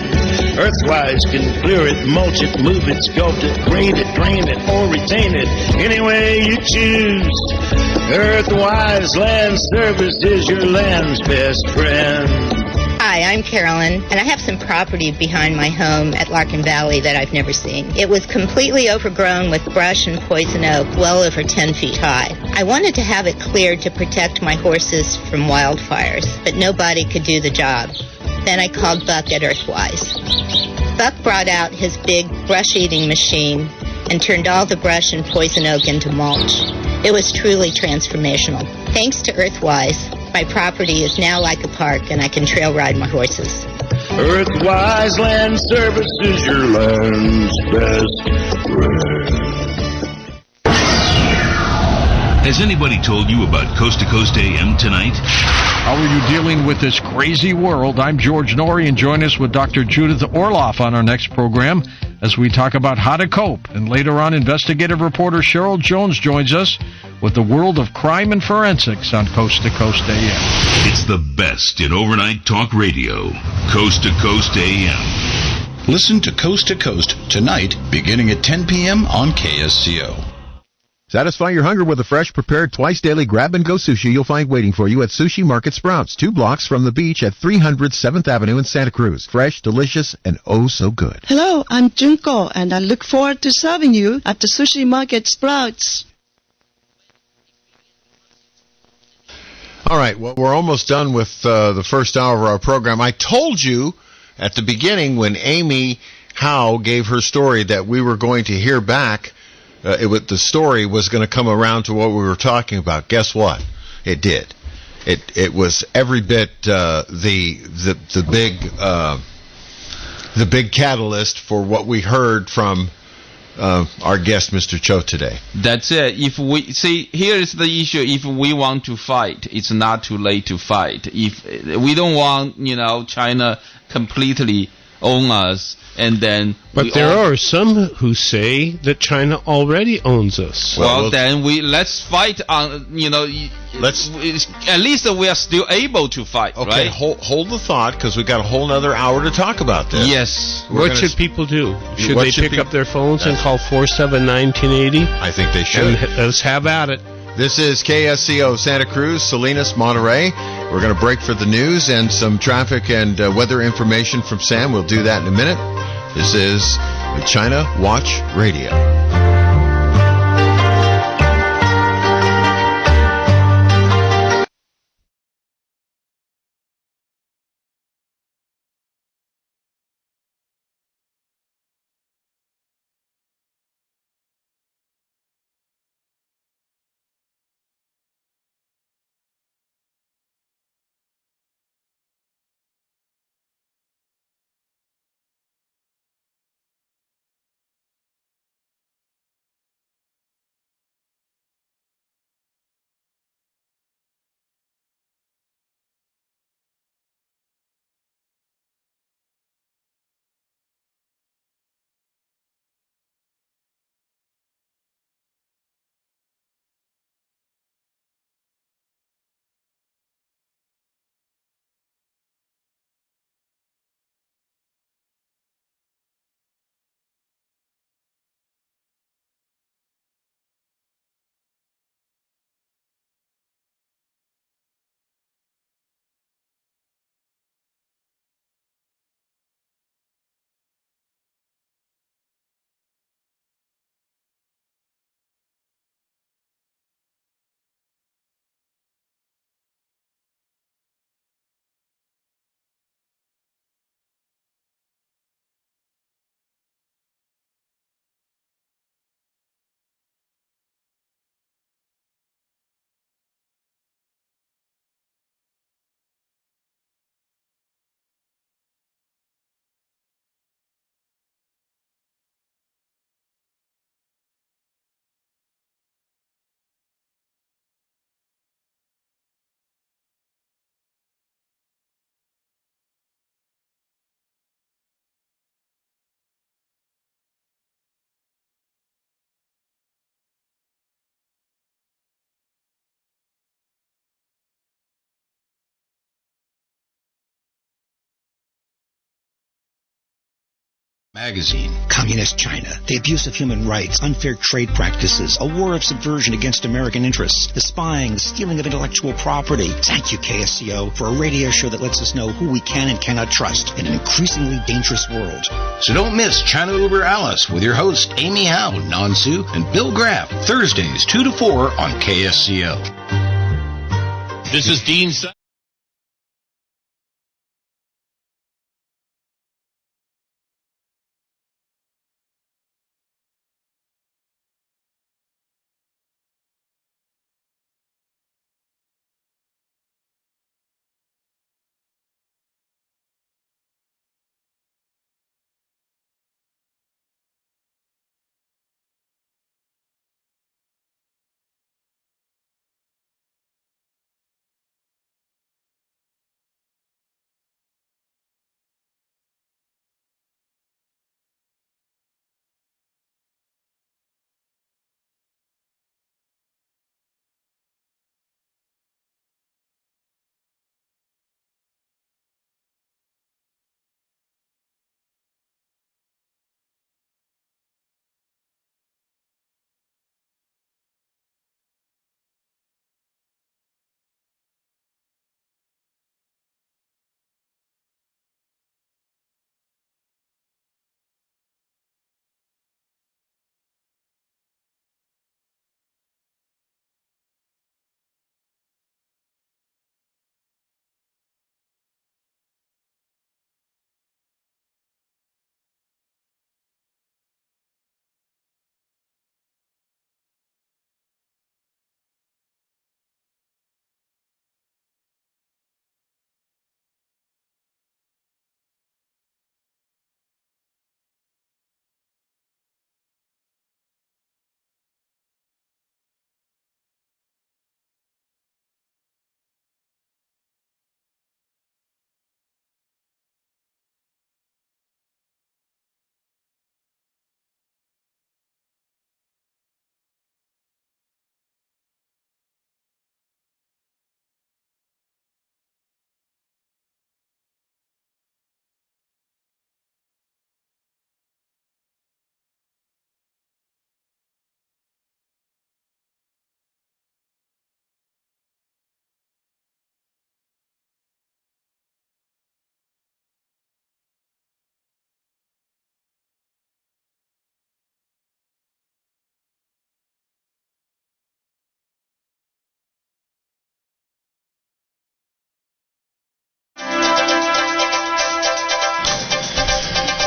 Earthwise can clear it, mulch it, move it, sculpt it, grade it, drain it, or retain it any way you choose. Earthwise Land Service is your land's best friend.
Hi, I'm Carolyn, and I have some property behind my home at Larkin Valley that I've never seen. It was completely overgrown with brush and poison oak, well over 10 feet high. I wanted to have it cleared to protect my horses from wildfires, but nobody could do the job. Then I called Buck at Earthwise. Buck brought out his big brush-eating machine and turned all the brush and poison oak into mulch. It was truly transformational. Thanks to Earthwise, my property is now like a park, and I can trail ride my horses.
Earthwise Land Service is your land's best friend.
Has anybody told you about Coast to Coast AM tonight?
How are you dealing with this crazy world? I'm George Norrie, and join us with Dr. Judith Orloff on our next program as we talk about how to cope. And later on, investigative reporter Cheryl Jones joins us with the world of crime and forensics on Coast to Coast AM.
It's the best in overnight talk radio. Coast to Coast AM.
Listen to Coast tonight, beginning at 10 p.m. on KSCO.
Satisfy your hunger with a fresh, prepared, twice-daily grab-and-go sushi you'll find waiting for you at Sushi Market Sprouts, 2 blocks from the beach at 300 7th Avenue in Santa Cruz. Fresh, delicious, and oh so good.
Hello, I'm Junko, and I look forward to serving you at the Sushi Market Sprouts.
All right, well, we're almost done with the first hour of our program. I told you at the beginning when Amy Howe gave her story that we were going to hear back. The story was going to come around to what we were talking about. Guess what? It did. It was every bit the big catalyst for what we heard from our guest, Mr. Cho, today.
That's it. If we see, here is the issue. If we want to fight, it's not too late to fight. If we don't want, China completely own us, and then.
But there are some who say that China already owns us.
Well, then let's fight on. Let's at least we are still able to fight.
Okay,
right?
hold the thought, because we've got a whole other hour to talk about this.
Yes.
What should people do? Should they pick up their phones and call 479-1080?
I think they should.
And let's have at it.
This is KSCO Santa Cruz, Salinas, Monterey. We're going to break for the news and some traffic and weather information from Sam. We'll do that in a minute. This is China Watch Radio.
Magazine. Communist China, the abuse of human rights, unfair trade practices, a war of subversion against American interests, the spying, the stealing of intellectual property. Thank you, KSCO, for a radio show that lets us know who we can and cannot trust in an increasingly dangerous world.
So don't miss China Uber Alice with your hosts Amy Howe, Nansu, and Bill Graff, Thursdays 2 to 4 on KSCO.
This is Dean.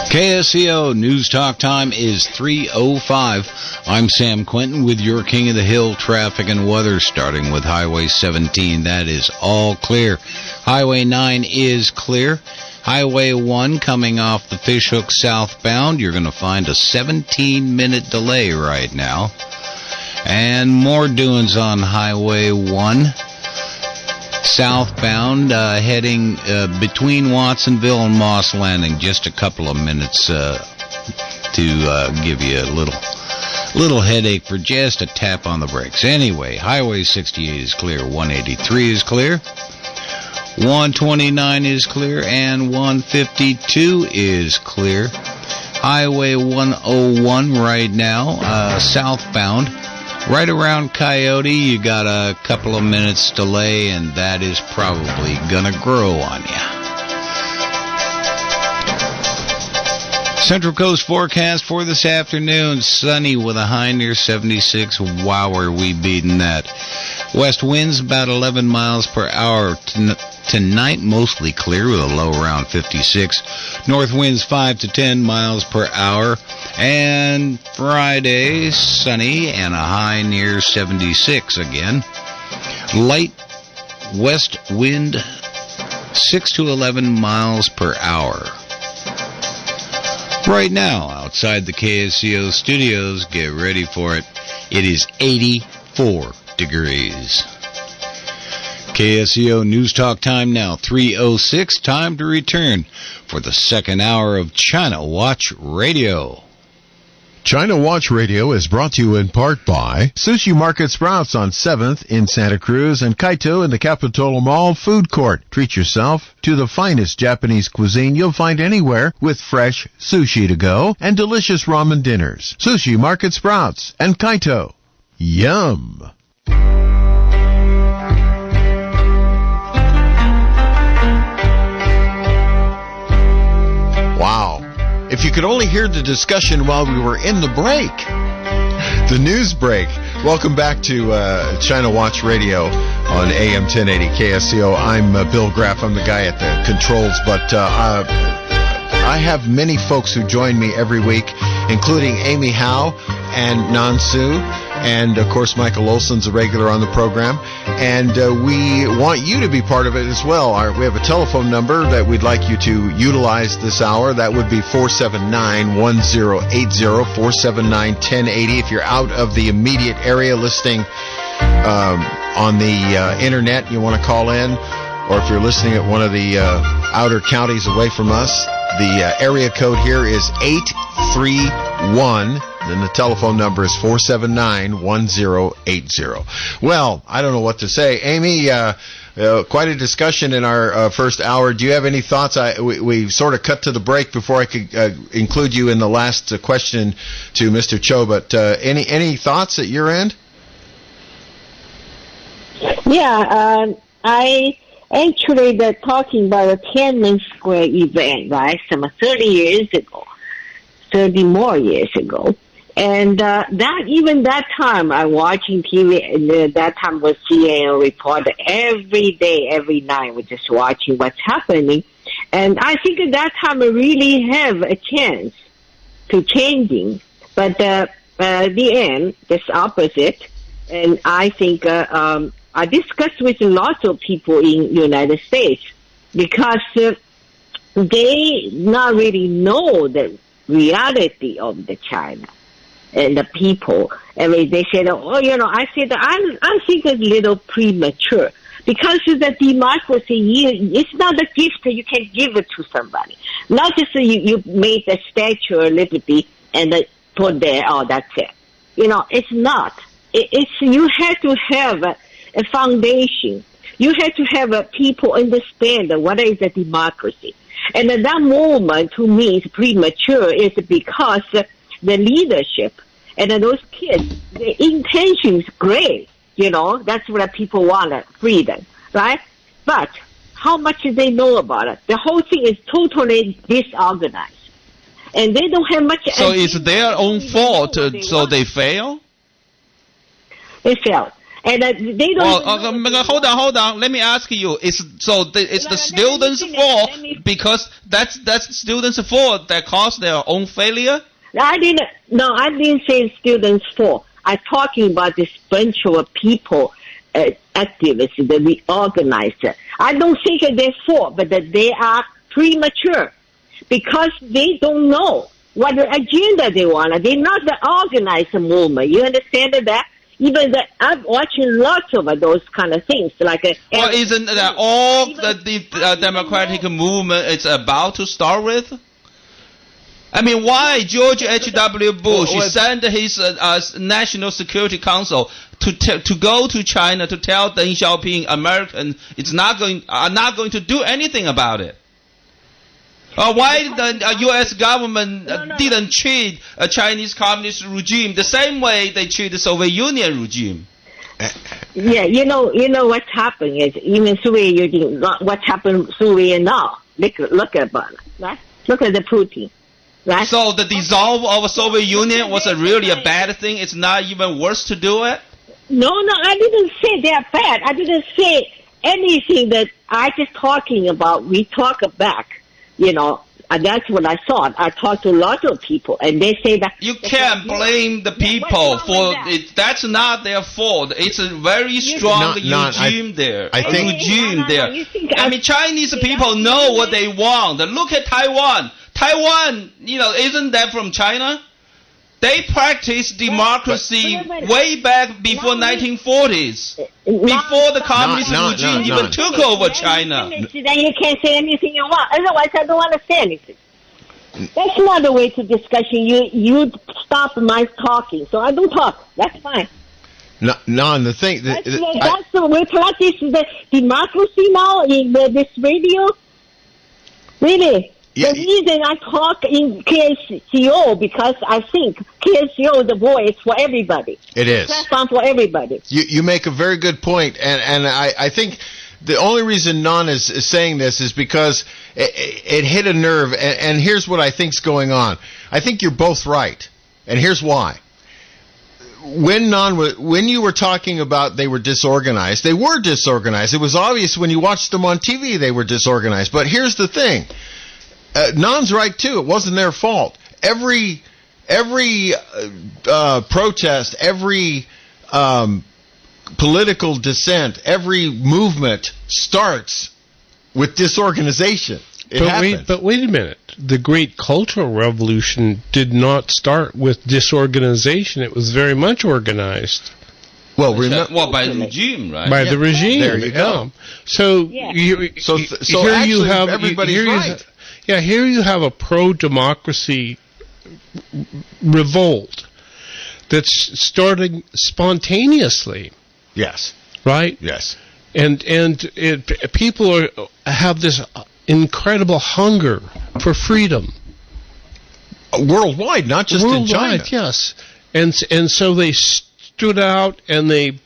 KSCO News Talk time is 3:05. I'm Sam Quinton with your King of the Hill traffic and weather, starting with Highway 17. That is all clear. Highway 9 is clear. Highway 1 coming off the Fishhook southbound, you're going to find a 17-minute delay right now. And more doings on Highway 1. Southbound, heading between Watsonville and Moss Landing. Just a couple of minutes to give you a little headache for just a tap on the brakes. Anyway, Highway 68 is clear, 183 is clear, 129 is clear, and 152 is clear. Highway 101 right now, southbound. Right around Coyote, you got a couple of minutes delay, and that is probably gonna grow on you. Central Coast forecast for this afternoon, sunny with a high near 76. Wow, are we beating that. West winds about 11 miles per hour. Tonight, mostly clear with a low around 56. North winds 5 to 10 miles per hour. And Friday, sunny and a high near 76 again. Light west wind 6 to 11 miles per hour. Right now, outside the KSCO studios, get ready for it. It is 84 degrees. KSCO News Talk time now, 3:06. Time to return for the second hour of China Watch Radio.
China Watch Radio is brought to you in part by Sushi Market Sprouts on 7th in Santa Cruz and Kaito in the Capitola Mall Food Court. Treat yourself to the finest Japanese cuisine you'll find anywhere with fresh sushi to go and delicious ramen dinners. Sushi Market Sprouts and Kaito. Yum! Wow. If you could only hear the discussion while we were in the break. The news break. Welcome back to China Watch Radio on AM 1080 KSCO. I'm Bill Graff. I'm the guy at the controls, but I have many folks who join me every week, including Amy Howe and Nan Su, and of course Michael Olson's a regular on the program, and we want you to be part of it as well. We have a telephone number that we'd like you to utilize this hour. That would be 479-1080, 479-1080. If you're out of the immediate area listening on the internet and you want to call in, or if you're listening at one of the outer counties away from us, the area code here is 831. Then the telephone number is 479-1080. Well, I don't know what to say. Amy, quite a discussion in our first hour. Do you have any thoughts? We sort of cut to the break before I could include you in the last question to Mr. Cho, but any thoughts at your end?
Yeah, I actually talking about a Tiananmen Square event, right, some 30 years ago, 30 more years ago. And that time, I'm watching TV, and that time was CNN reporter every day, every night, we're just watching what's happening. And I think at that time we really have a chance to changing. But the end, just opposite. And I think I discussed with lots of people in the United States because they not really know the reality of the China and the people. I mean, they said, I said, I think it's a little premature because the democracy, it's not a gift you can give it to somebody. Not just you made a statue of liberty and put there, that's it. It's not. You have to have a foundation. You have to have people understand what is a democracy. And at that moment, to me, is premature is because the leadership and those kids, the intention is great. That's what people want, freedom, right? But how much do they know about it? The whole thing is totally disorganized. And they don't have much...
So it's their own fault, so they fail?
They failed. And they don't...
hold on. Let me ask you. It's the students' fault because that's students' fault that caused their own failure?
I didn't say students' fault. I'm talking about this bunch of people, activists, the reorganizer. I don't think it's their fault, but that they are premature because they don't know what agenda they want. They're not the organized movement. You understand that? Even I'm watching lots of those kind of things.
Well, isn't that all the democratic movement is about to start with? I mean, why George H.W. Bush sent his National Security Council to go to China to tell Deng Xiaoping, American, are not going to do anything about it? Why the U.S. government didn't treat a Chinese communist regime the same way they treat the Soviet Union regime?
Yeah, you know what's happening is even Syria. What's happened Syria now? Look at it, right? Look at the Putin. Right?
So the dissolve of the Soviet Union was really a bad thing? It's not even worse to do it?
No, I didn't say they're bad. I didn't say anything that I just talking about. We talk back, and that's what I thought. I talked to a lot of people, and they say that...
You can't blame the people for it. That's not their fault. It's a very strong regime there. I mean, Chinese people know what they want. Look at Taiwan. Taiwan, isn't that from China? They practiced democracy way back before 1940s, before the communist regime even took over China.
Then you can't say anything you want. Otherwise, I don't want to say anything. That's not the way to discussion. You stop my talking, so I don't talk. That's fine.
No, the thing...
we practice the democracy now in this radio. Really.
Yeah,
the reason I talk in KSCO, because I think KSCO is the voice for everybody.
It is.
Platform for everybody.
You make a very good point, and I think the only reason Nan is saying this is because it hit a nerve, and here's what I think's going on. I think you're both right, and here's why. When you were talking about they were disorganized, they were disorganized. It was obvious when you watched them on TV they were disorganized. But here's the thing. Nan's right, too. It wasn't their fault. Every protest, every political dissent, every movement starts with disorganization.
But wait a minute. The Great Cultural Revolution did not start with disorganization. It was very much organized.
Well, by the regime, right?
By the regime.
There you go.
So,
so actually, everybody's right.
Here you have a pro-democracy revolt that's starting spontaneously.
Yes.
Right?
Yes.
And people have this incredible hunger for freedom.
Worldwide, not just in China.
Yes. And so they stood out and they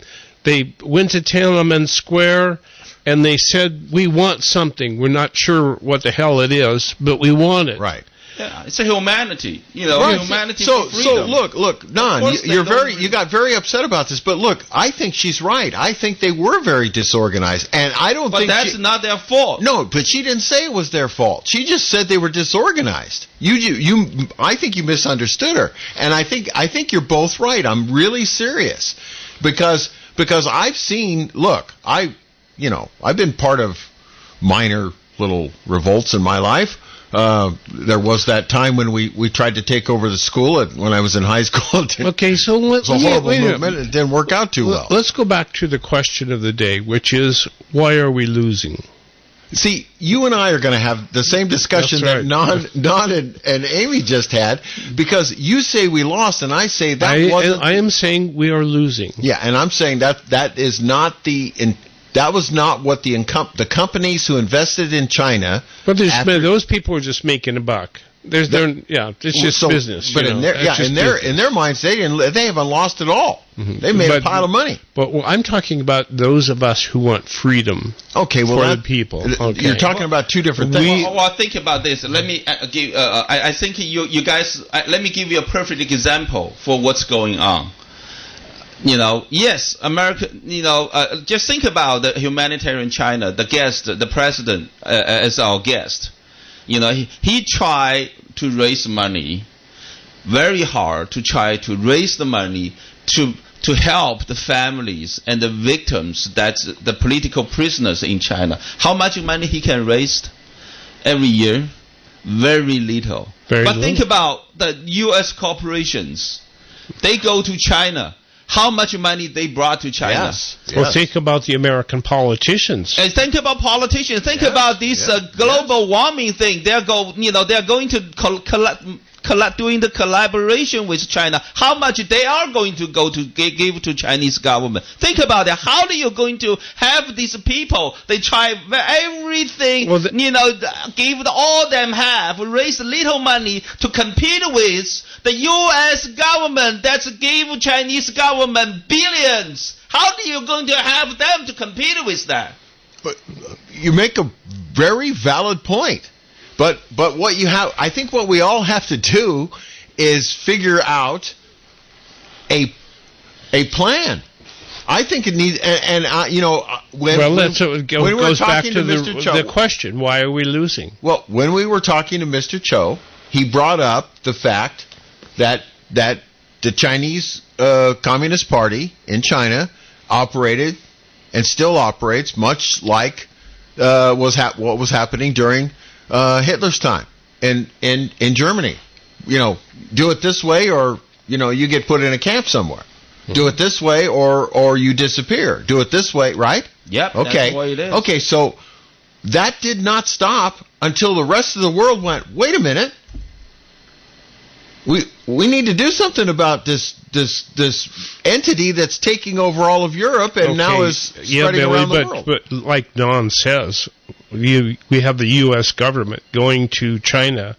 went to Tiananmen Square and they said, we want something. We're not sure what the hell it is, but we want it.
Right.
Yeah, it's a humanity, humanity for freedom.
So look, Nan, you got very upset about this, but look, I think she's right. I think they were very disorganized, and I don't think.
But that's not their fault.
No, but she didn't say it was their fault. She just said they were disorganized. I think you misunderstood her, and I think you're both right. I'm really serious, because I've seen. Look, I've been part of minor little revolts in my life. There was that time when we tried to take over the school when I was in high school.
Okay, so
it was a horrible movement. It didn't work out too well.
Let's go back to the question of the day, which is, why are we losing?
See, you and I are going to have the same discussion that Nan and Amy just had, because you say we lost, and I say
I am saying we are losing.
Yeah, and I'm saying that is not that was not what the companies who invested in China.
But those people are just making a buck. It's just business.
But in their minds, they haven't lost it all. Mm-hmm. They made a pile of money.
But I'm talking about those of us who want freedom.
Okay, well,
for the people. Okay.
You're talking about two different things.
Well, think about this. Let me give. I think you guys. Let me give you a perfect example for what's going on. Yes, America, just think about the humanitarian China, the president as our guest. He tried to raise money very hard to try to raise the money to help the families and the victims, that's the political prisoners in China. How much money he can raise every year? Very little. But think about the U.S. corporations. They go to China. How much money they brought to China?
Yes.
Well, think about the American politicians.
And think about politicians. Think about this global warming thing. They're going to doing the collaboration with China. How much they are going to go to give to Chinese government? Think about it. How are you going to have these people? They try everything. Give all them have, raise little money to compete with the U.S. government that's gave Chinese government billions. How are you going to have them to compete with that?
But you make a very valid point. But what you have, I think what we all have to do is figure out a plan. I think it needs,
when goes back to the question, why are we losing?
Well, when we were talking to Mr. Cho, he brought up the fact that the Chinese Communist Party in China operated and still operates much like what was happening during Hitler's time in Germany. Do it this way or you get put in a camp somewhere. Do it this way or you disappear. Do it this way, right?
Yep.
Okay.
That's the way it is.
Okay, so that did not stop until the rest of the world went, wait a minute, we need to do something about this entity that's taking over all of Europe and now is spreading around the world.
But like Don says, we have the U.S. government going to China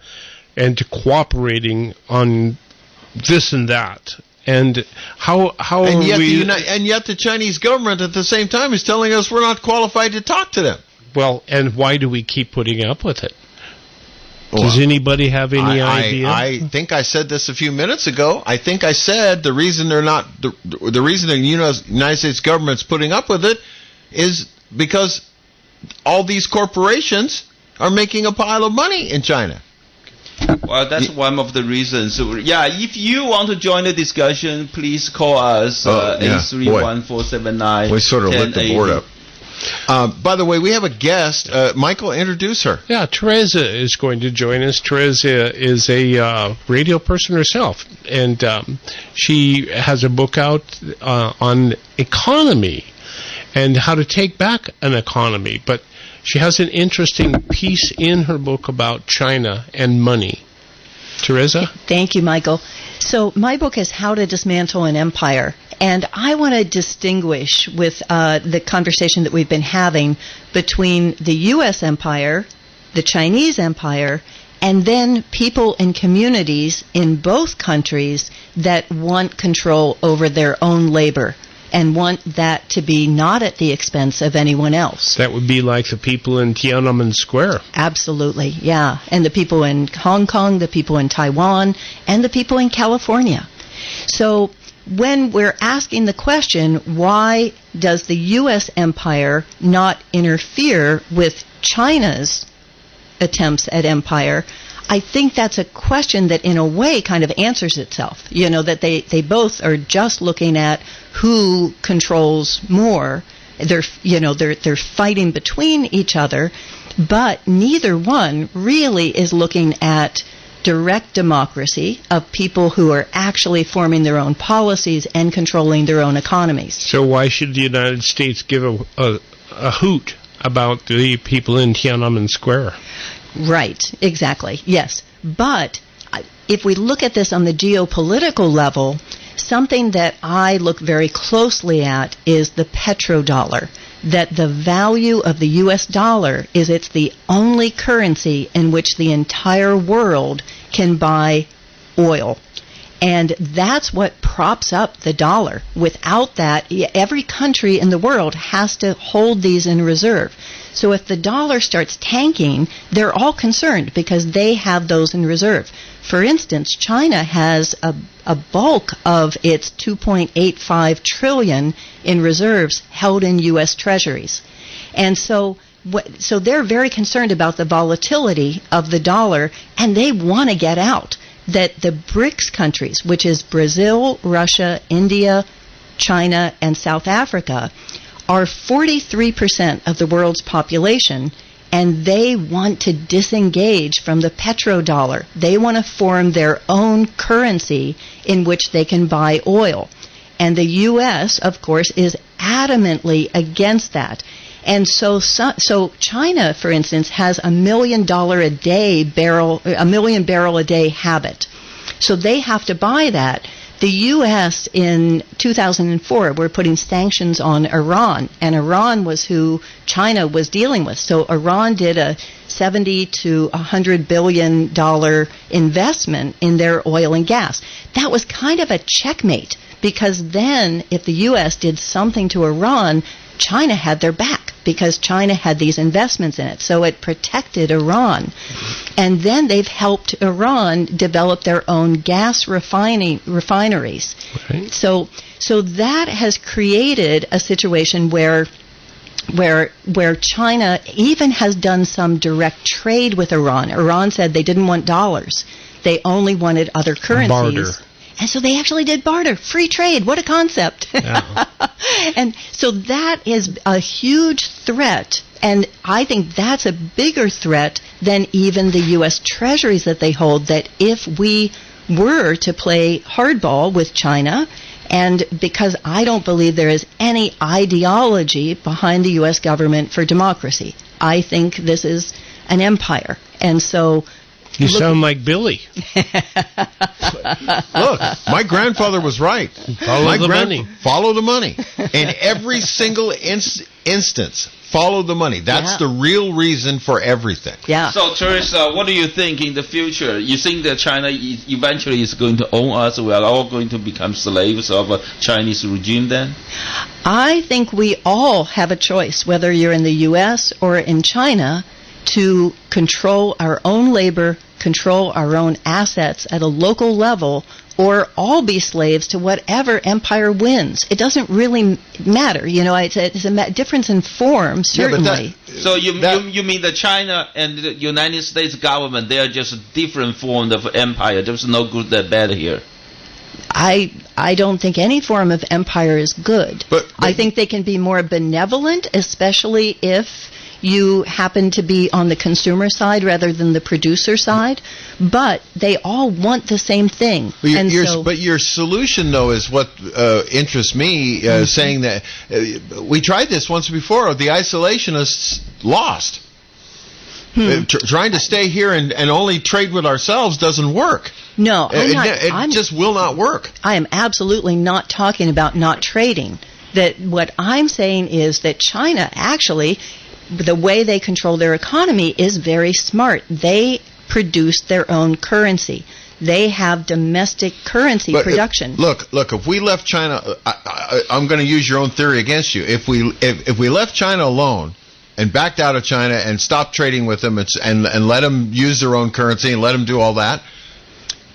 and to cooperating on this and that. And how
and yet
we...
and yet the Chinese government at the same time is telling us we're not qualified to talk to them.
Well, and why do we keep putting up with it? Does anybody have any idea?
I think I said this a few minutes ago. I think I said the reason they're not the reason the United States government's putting up with it is because all these corporations are making a pile of money in China.
Well, that's one of the reasons. Yeah, if you want to join the discussion, please call us 831-479.
We sort of lit the board up. By the way, we have a guest. Michael, introduce her.
Yeah, Teresa is going to join us. Teresa is a radio person herself, and she has a book out on economy and how to take back an economy. But she has an interesting piece in her book about China and money. Teresa?
Thank you, Michael. So my book is How to Dismantle an Empire. And I want to distinguish with the conversation that we've been having between the U.S. empire, the Chinese empire, and then people and communities in both countries that want control over their own labor and want that to be not at the expense of anyone else.
That would be like the people in Tiananmen Square.
Absolutely, yeah. And the people in Hong Kong, the people in Taiwan, and the people in California. So when we're asking the question, why does the U.S. empire not interfere with China's attempts at empire, I think that's a question that in a way kind of answers itself. You know, that they both are just looking at who controls more. They're fighting between each other, but neither one really is looking at direct democracy of people who are actually forming their own policies and controlling their own economies.
So why should the United States give a hoot about the people in Tiananmen Square?
Right, exactly, yes. But if we look at this on the geopolitical level, something that I look very closely at is the petrodollar. That the value of the U.S. dollar is it's the only currency in which the entire world can buy oil. And that's what props up the dollar. Without that, every country in the world has to hold these in reserve. So if the dollar starts tanking, they're all concerned because they have those in reserve. For instance, China has a bulk of its $2.85 trillion in reserves held in U.S. treasuries. And so they're very concerned about the volatility of the dollar, and they want to get out. That the BRICS countries, which is Brazil, Russia, India, China, and South Africa, are 43% of the world's population, and they want to disengage from the petrodollar. They want to form their own currency in which they can buy oil. And the U.S., of course, is adamantly against that. And so China, for instance, has $1 million a million barrel a day habit. So they have to buy that. The U.S. in 2004 were putting sanctions on Iran, and Iran was who China was dealing with. So Iran did a $70 to $100 billion investment in their oil and gas. That was kind of a checkmate, because then if the U.S. did something to Iran, China had their back because China had these investments in it. So it protected Iran. And then they've helped Iran develop their own gas refineries. Right. So that has created a situation where China even has done some direct trade with Iran. Iran said they didn't want dollars. They only wanted other currencies.
Barter.
And so they actually did barter. Free trade. What a concept.
Yeah.
And so that is a huge threat. And I think that's a bigger threat than even the U.S. treasuries that they hold, that if we were to play hardball with China, and because I don't believe there is any ideology behind the U.S. government for democracy. I think this is an empire. And so
You sound like Billy.
Look, my grandfather was right.
Follow the money.
Follow the money. In every single instance, follow the money. That's the real reason for everything.
Yeah.
So, Teresa, what do you think in the future? You think that China eventually is going to own us? We are all going to become slaves of a Chinese regime then?
I think we all have a choice, whether you're in the U.S. or in China, to control our own labor, control our own assets at a local level, or all be slaves to whatever empire wins. It doesn't really matter. You know, it's a difference in form, certainly.
So you mean that China and the United States government, they are just different forms of empire. There's no good or bad here.
I don't think any form of empire is good.
But
I think they can be more benevolent, especially if you happen to be on the consumer side rather than the producer side, but they all want the same thing.
But your solution, though, is what interests me, saying that we tried this once before. The isolationists lost. Trying to stay here and only trade with ourselves doesn't work.
No,
it just will not work.
I am absolutely not talking about not trading. That what I'm saying is that China actually, the way they control their economy is very smart. They produce their own currency. They have domestic currency production.
Look, if we left China, I'm going to use your own theory against you. If we left China alone and backed out of China and stopped trading with them and let them use their own currency and let them do all that,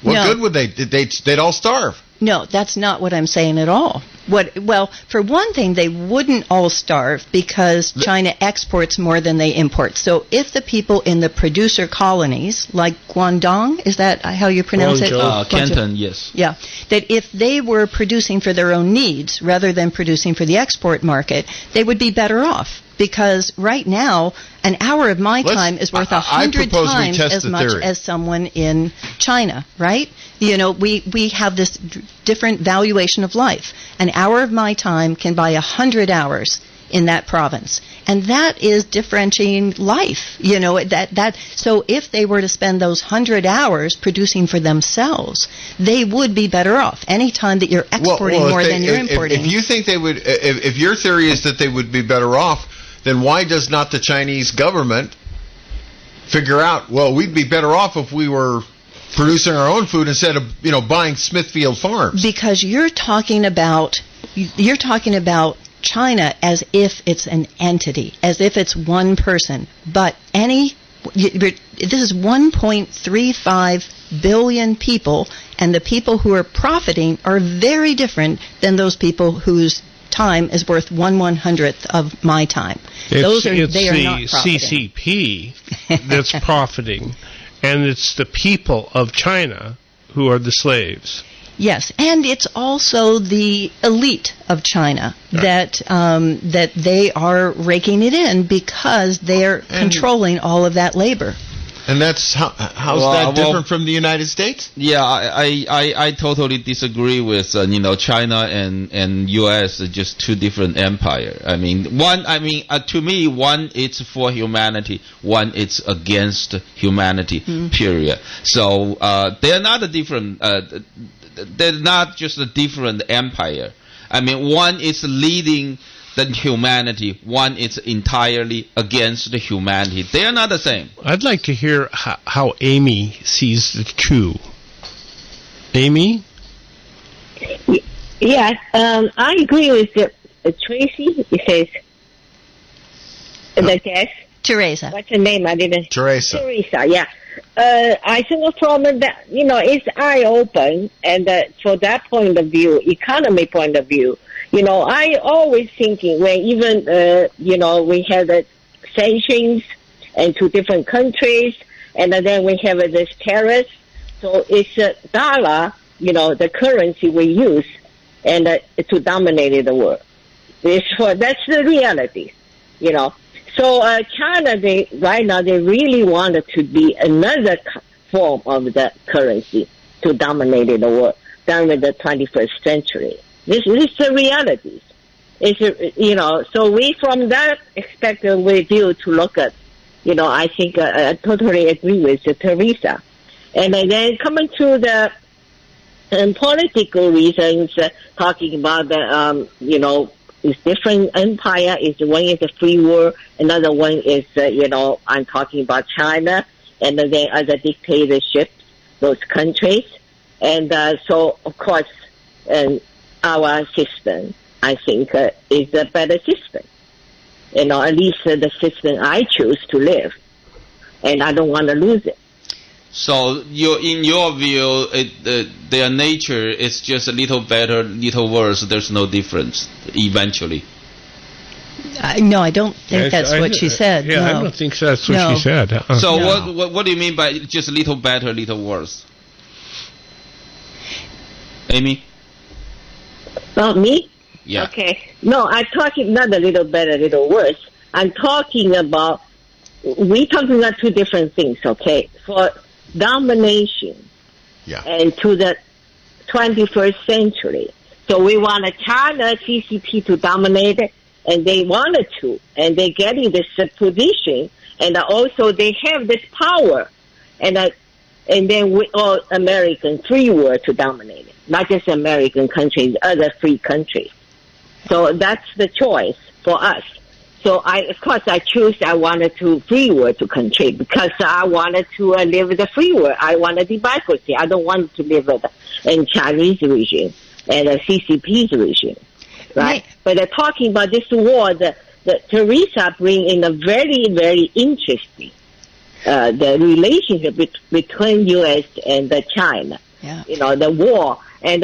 what good would they'd all starve.
No, that's not what I'm saying at all. Well, for one thing, they wouldn't all starve because China exports more than they import. So if the people in the producer colonies, like Guangdong, is that how you pronounce it?
Canton, yes.
Yeah, that if they were producing for their own needs rather than producing for the export market, they would be better off. Because right now, an hour of my time is worth 100 times as much as someone in China, right? You know, we have this different valuation of life. An hour of my time can buy 100 hours in that province. And that is differentiating life. You know, so if they were to spend those 100 hours producing for themselves, they would be better off. Any time that you're exporting more than you're importing.
If you think they would, if your theory is that they would be better off, then why does not the Chinese government figure out, well, we'd be better off if we were producing our own food instead of, buying Smithfield Farms?
Because you're talking about China as if it's an entity, as if it's one person. But this is 1.35 billion people, and the people who are profiting are very different than those people whose time is worth 1/100th of my time. They are not profiting.
It's the CCP that's profiting, and it's the people of China who are the slaves.
Yes, and it's also the elite of China that they are raking it in because they're controlling all of that labor.
And that's how's that different from the United States?
Yeah, I totally disagree with China and U.S. are just two different empires. To me, one it's for humanity, one it's against humanity. Period. So they're not a different. They're not just a different empire. One is leading the humanity, one is entirely against the humanity. They are not the same.
I'd like to hear how Amy sees the two. Amy?
Yeah, I agree with Tracy. It says the guest.
Teresa.
What's her name? I didn't.
Teresa, yeah.
I think from that, it's eye-open, and for that point of view, economy point of view, I always thinking when even, we have the sanctions and to different countries, and then we have this tariffs. So it's a dollar, the currency we use, and to dominate the world. That's the reality, So China, right now, they really wanted to be another form of the currency to dominate the world down in the 21st century. This is the reality. So we, from that perspective, we view to look at, I think I totally agree with Teresa. And then coming to the political reasons, talking about the, it's different empire. One is a free world, another one is, I'm talking about China, and then other dictatorships, those countries. And so, of course, our system, I think, is a better system. At least the system I choose to live, and I don't want to lose it.
So, in your view, their nature is just a little better, little worse. There's no difference eventually.
No, I don't think that's what she said.
Yeah,
no.
I don't think that's what she said.
So, what do you mean by just a little better, little worse? Amy?
About me?
Yeah.
Okay. No, I'm talking not a little better, a little worse. I'm talking about, we're talking about two different things, okay? For domination and to the 21st century. So we want China, CCP to dominate it, and they wanted to, and they're getting this position, and also they have this power, and then we all American free world to dominate it, not just American countries, other free countries. So that's the choice for us. So of course I wanted to free world to country because I wanted to live in the free world. I want a democracy. I don't want to live in Chinese regime and a CCP's regime, right? But talking about this war, the Teresa bring in a very, very interesting the relationship between U.S. and China.
Yeah.
The war, and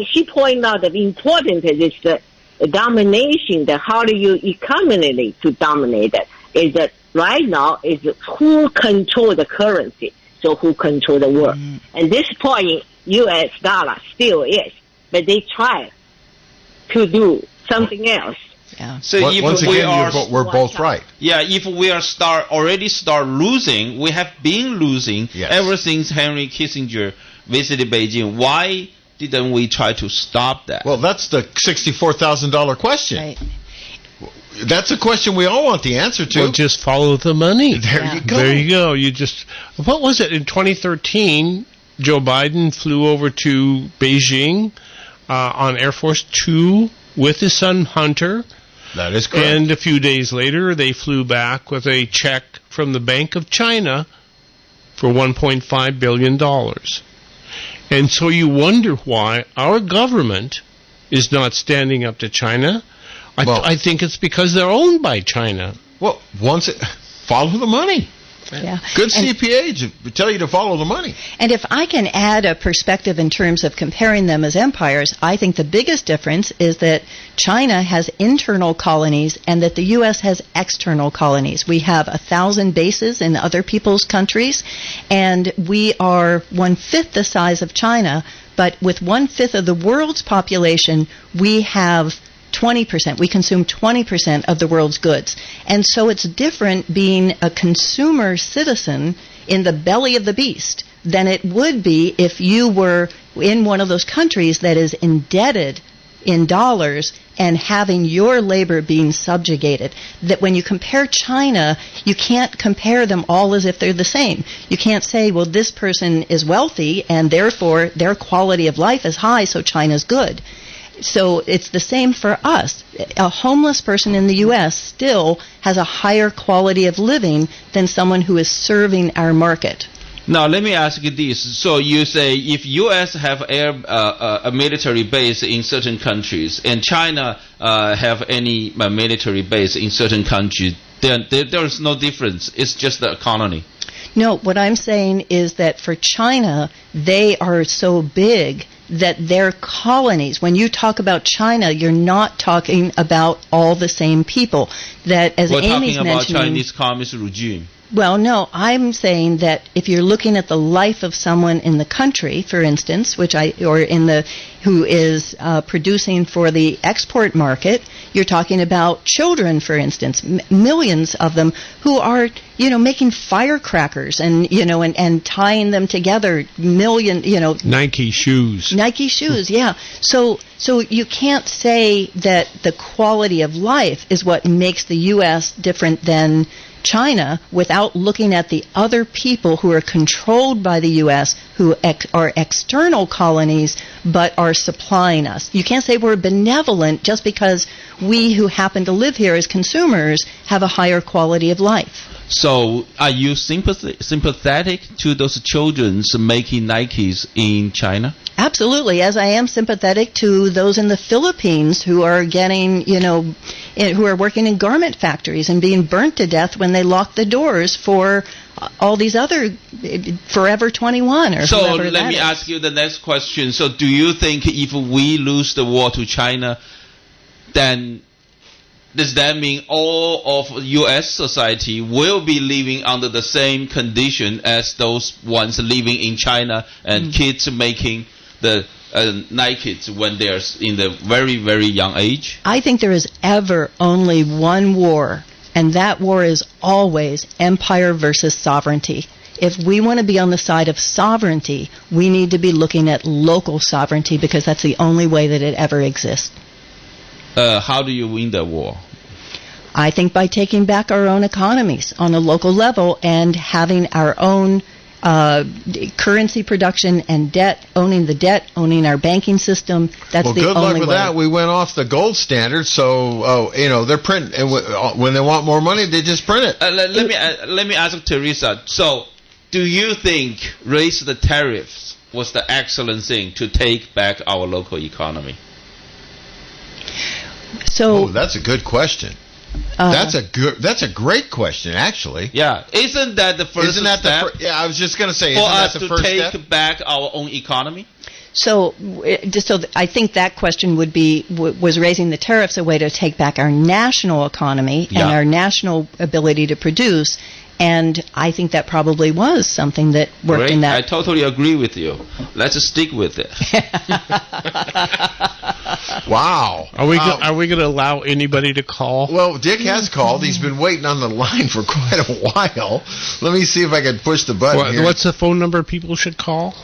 she pointed out the importance is the domination. How do you economically to dominate that? Is that right now is who control the currency, so who control the world. And this point, U.S. dollar still is, but they try to do something else.
Yeah.
So
once again, we're both right.
Yeah, if we are already start losing, we have been losing ever since Henry Kissinger visited Beijing. Why didn't we try to stop that?
Well, that's the $64,000 question.
Right.
That's a question we all want the answer to.
Well, just follow the money.
There you go.
There you go. What was it? In 2013, Joe Biden flew over to Beijing on Air Force 2 with his son Hunter.
That is correct.
And a few days later, they flew back with a check from the Bank of China for $1.5 billion. And so you wonder why our government is not standing up to China. I think it's because they're owned by China.
Well, follow the money.
Yeah.
Good CPA tell you to follow the money.
And if I can add a perspective in terms of comparing them as empires, I think the biggest difference is that China has internal colonies and that the U.S. has external colonies. We have 1,000 bases in other people's countries, and we are 1/5 the size of China, but with 1/5 of the world's population, we have 20%. We consume 20% of the world's goods. And so it's different being a consumer citizen in the belly of the beast than it would be if you were in one of those countries that is indebted in dollars and having your labor being subjugated. That when you compare China, you can't compare them all as if they're the same. You can't say, well, this person is wealthy and therefore their quality of life is high, so China's good. So it's the same for us. A homeless person in the U.S. still has a higher quality of living than someone who is serving our market.
Now, let me ask you this. So you say if U.S. have a military base in certain countries and China have any military base in certain countries, then there's no difference. It's just the economy.
No, what I'm saying is that for China, they are so big that their colonies, when you talk about China, you're not talking about all the same people. That, as Amy's mentioning,
we're talking about Chinese communist regime.
Well, no, I'm saying that if you're looking at the life of someone in the country, for instance, who is producing for the export market, you're talking about children, for instance, millions of them who are, making firecrackers and tying them together,
Nike shoes.
Nike shoes, yeah. So you can't say that the quality of life is what makes the U.S. different than China without looking at the other people who are controlled by the U.S., who are external colonies but are supplying us. You can't say we're benevolent just because we who happen to live here as consumers have a higher quality of life.
So, are you sympathetic to those children making Nikes in China?
Absolutely, as I am sympathetic to those in the Philippines who are getting, who are working in garment factories and being burnt to death when they lock the doors for all these other Forever 21 or
so
whoever
let me ask you the next question. So, do you think if we lose the war to China, then does that mean all of U.S. society will be living under the same condition as those ones living in China and kids making the Nikes when they're in the very, very young age?
I think there is ever only one war, and that war is always empire versus sovereignty. If we want to be on the side of sovereignty, we need to be looking at local sovereignty because that's the only way that it ever exists.
How do you win that war?
I think by taking back our own economies on a local level and having our own currency production and debt, owning the debt, owning our banking system. That's the only way.
Well, good luck with that. We went off the gold standard, so they're printing, and when they want more money, they just print it.
Let me ask Teresa. So, do you think raise the tariffs was the excellent thing to take back our local economy?
So
that's a good question. That's a great question, actually.
Yeah, isn't that the first step?
I was just going to say,
for
isn't
us
that the
to
first
take
step?
back our own economy?
So I think that question would be, was raising the tariffs a way to take back our national economy and our national ability to produce? And I think that probably was something that worked in that.
I totally agree with you. Let's stick with it.
Wow.
Are we going to allow anybody to call?
Well, Dick has called. He's been waiting on the line for quite a while. Let me see if I can push the button here.
What's the phone number people should call?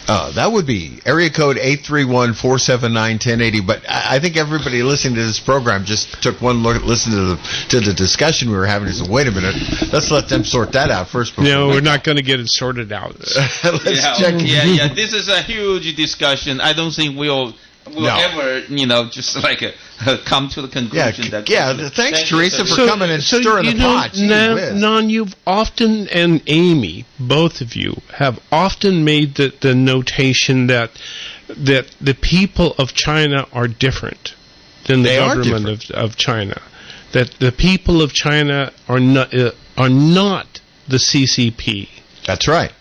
That would be area code 831-479-1080. But I think everybody listening to this program just took one look, listen to the discussion we were having. And said, "Wait a minute, let's let them sort that out first."
No, we're not going to get it sorted out.
Let's check.
Yeah. This is a huge discussion. I don't think we'll ever, just like come to the conclusion that.
Yeah. Thanks, Teresa, for coming and stirring the pot.
Nan, you've often, and Amy, both of you, have often made the notation that the people of China are different than the government of China. That the people of China are not the CCP.
That's right.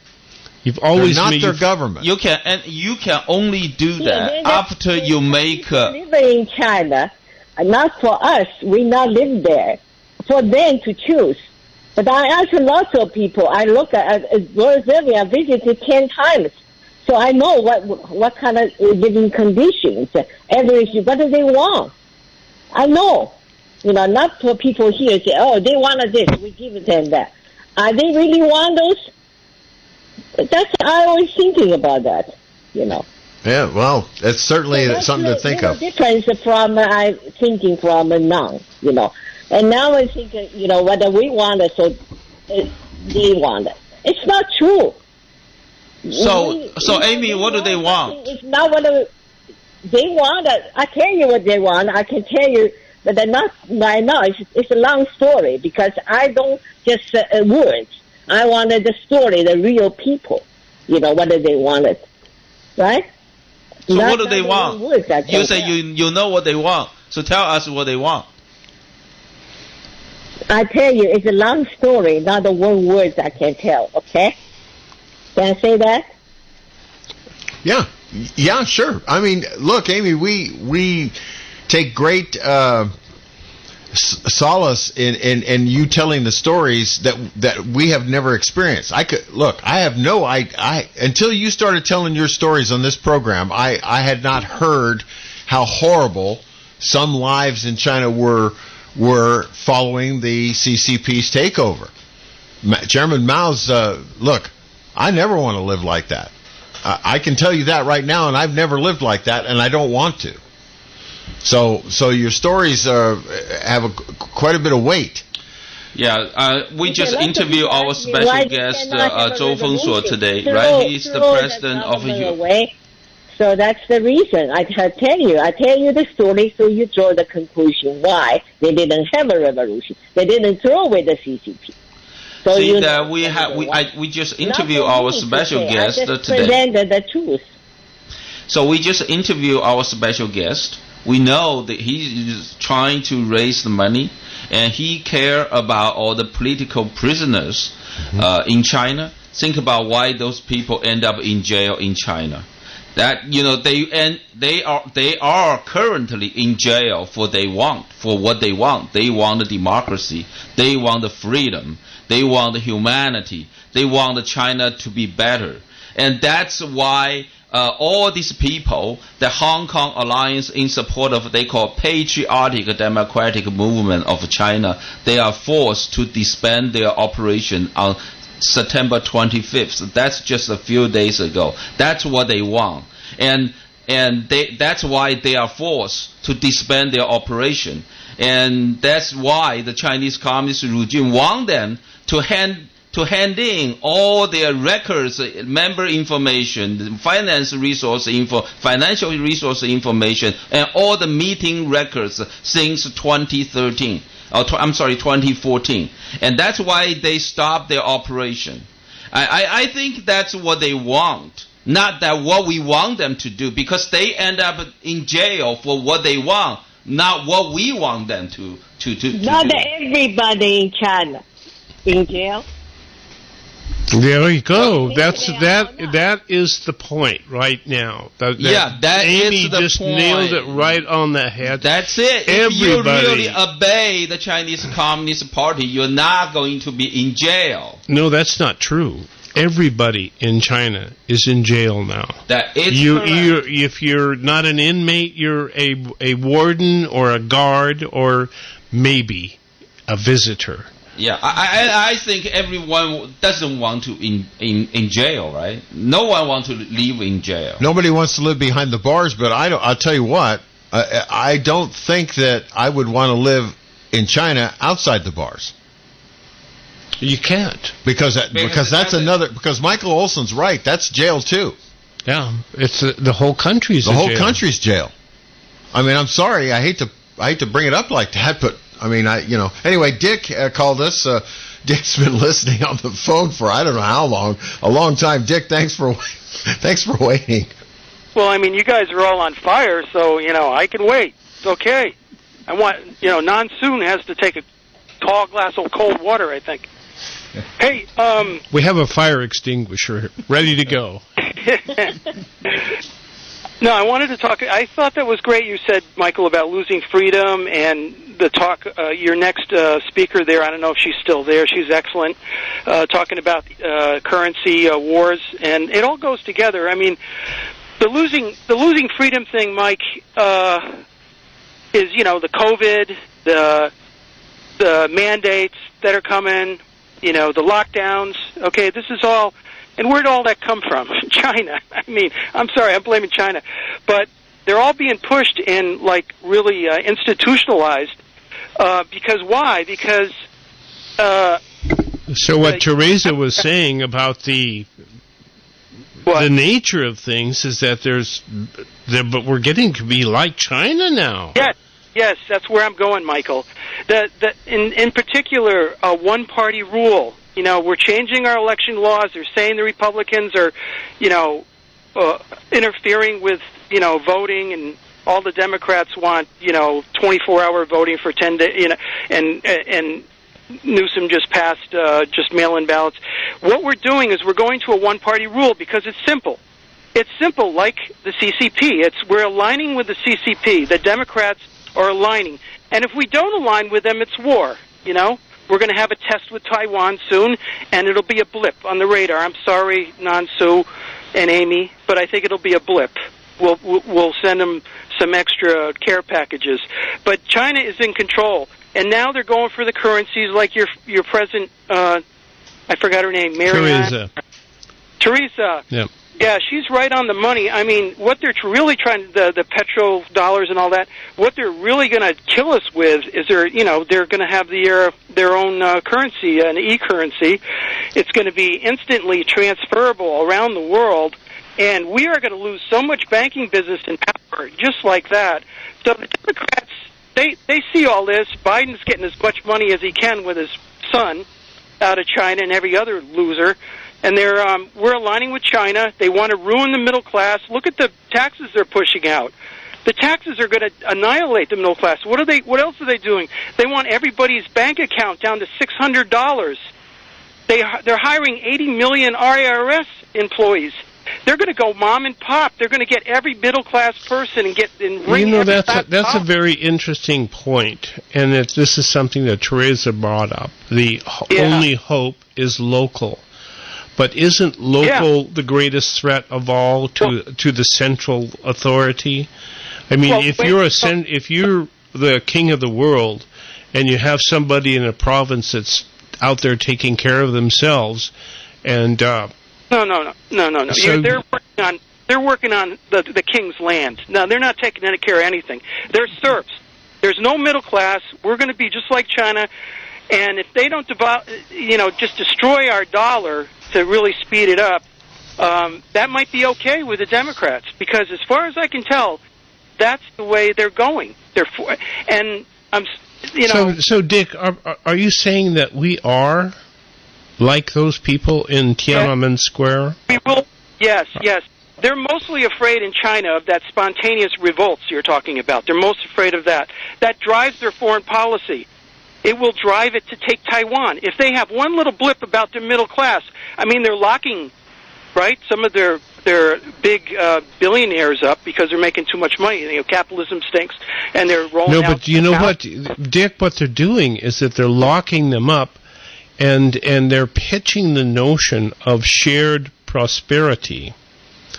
You've always
not their government.
You can only do that after you make.
Live in China, not for us. We not live there. For them to choose. But I ask lots of people. I look at Roseville. I visited 10 times, so I know what kind of living conditions. Average. What do they want? I know. Not for people here say, "Oh, they wanted this. We give them that." Are they really want those? I always thinking about that,
Yeah, well, it's certainly something to think of.
Difference from I'm thinking from now, and now I'm thinking, whether we want it, so they want it. It's not true.
So Amy, what do they want?
It's not what they want. I tell you what they want. I can tell you, but they're not right now. It's a long story because I don't just words. I wanted the story, the real people. What do they wanted, right?
So what do they want? You say you know what they want. So tell us what they want.
I tell you, it's a long story, not the one words I can tell. Okay? Can I say that?
Yeah, sure. I mean, look, Amy, we take great solace in you telling the stories that we have never experienced. I have until you started telling your stories on this program, I had not heard how horrible some lives in China were following the CCP's takeover. Chairman Mao's look, I never want to live like that. I can tell you that right now, and I've never lived like that, and I don't want to. So your stories have quite a bit of weight.
Yeah, we just interviewed our special guest, Zhou Fengshuo, today, right? He's the president of the...
So that's the reason. I tell you the story so you draw the conclusion why they didn't have a revolution. They didn't throw away the CCP. So
see that we just interviewed our special guest today.
Presented the truth.
So we just interviewed our special guest. We know that he is trying to raise the money, and he care about all the political prisoners in China. Think about why those people end up in jail in China. That they are currently in jail for what they want. They want the democracy. They want the freedom. They want the humanity. They want China to be better. And that's why all these people, the Hong Kong Alliance in support of what they call patriotic democratic movement of China, they are forced to disband their operation on September 25th. That's just a few days ago. That's what they want. And that's why they are forced to disband their operation. And that's why the Chinese Communist regime want them to hand in all their records, member information, financial resource information, and all the meeting records since 2013. 2014. And that's why they stopped their operation. I think that's what they want, not that what we want them to do, because they end up in jail for what they want, not what we want them to
not
do.
Everybody in China in jail.
There you go. That is the point right now. Amy
is the
just
point.
Nailed it right on the head.
That's it. If you really obey the Chinese Communist Party, you're not going to be in jail.
No, that's not true. Everybody in China is in jail now. If you're not an inmate, you're a warden or a guard or maybe a visitor.
Yeah, I think everyone doesn't want to in jail, right? No one wants to live in jail.
Nobody wants to live behind the bars, but I'll tell you what, I don't think that I would want to live in China outside the bars.
You can't.
Because Michael Olson's right, that's jail too.
Yeah, it's the whole country's
the whole country's jail. I mean, I'm sorry, I hate to bring it up like that, but I mean, Anyway, Dick called us. Dick's been listening on the phone for I don't know how long, a long time. Dick, thanks for waiting.
Well, I mean, you guys are all on fire, so I can wait. It's okay. I want Nan-Soon has to take a tall glass of cold water, I think. Hey,
we have a fire extinguisher ready to go.
No, I wanted to talk. I thought that was great. You said, Michael, about losing freedom and the talk. Your next speaker there, I don't know if she's still there. She's excellent. Talking about currency wars, and it all goes together. I mean, the losing freedom thing, Mike, is the COVID, the mandates that are coming, the lockdowns. Okay, this is all. And where'd all that come from? China. I mean, I'm sorry, I'm blaming China. But they're all being pushed and, really institutionalized. Because why? Because...
so what Teresa was saying about the nature of things is that but we're getting to be like China now.
Yes, that's where I'm going, Michael. In particular, a one-party rule. We're changing our election laws. They're saying the Republicans are, interfering with, voting, and all the Democrats want, 24-hour voting for 10 days, and Newsom just passed just mail-in ballots. What we're doing is we're going to a one-party rule because it's simple. It's simple, like the CCP. We're aligning with the CCP. The Democrats are aligning. And if we don't align with them, it's war, We're going to have a test with Taiwan soon, and it'll be a blip on the radar. I'm sorry, Nan-Su and Amy, but I think it'll be a blip. We'll send them some extra care packages. But China is in control, and now they're going for the currencies like your president, I forgot her name,
Teresa.
Teresa.
Yep.
Yeah, she's right on the money. I mean, what they're really trying, the petrodollars and all that, what they're really going to kill us with is they're going to have their own currency, an e-currency. It's going to be instantly transferable around the world, and we are going to lose so much banking business and power just like that. So the Democrats, they see all this. Biden's getting as much money as he can with his son out of China and every other loser. And we're aligning with China. They want to ruin the middle class. Look at the taxes they're pushing out. The taxes are going to annihilate the middle class. What else are they doing? They want everybody's bank account down to $600. They're hiring 80 million IRS employees. They're going to go mom and pop. They're going to get every middle class person and ring.
That's a very interesting point, and this is something that Teresa brought up. The only hope is local. But isn't local the greatest threat of all to the central authority? I mean, if you're the king of the world, and you have somebody in a province that's out there taking care of themselves, and
no. So they're working on the king's land. No, they're not taking any care of anything. They're serfs. There's no middle class. We're going to be just like China, and if they don't just destroy our dollar to really speed it up, that might be okay with the Democrats, because as far as I can tell, that's the way they're going.
So Dick, are you saying that we are like those people in Tiananmen Square?
We will. Yes. They're mostly afraid in China of that spontaneous revolts you're talking about. They're most afraid of that. That drives their foreign policy. It will drive it to take Taiwan. If they have one little blip about their middle class, I mean, they're locking, right, some of their big billionaires up because they're making too much money. Capitalism stinks, and they're rolling out. No,
but you know what, Dick, what they're doing is that they're locking them up, and they're pitching the notion of shared prosperity.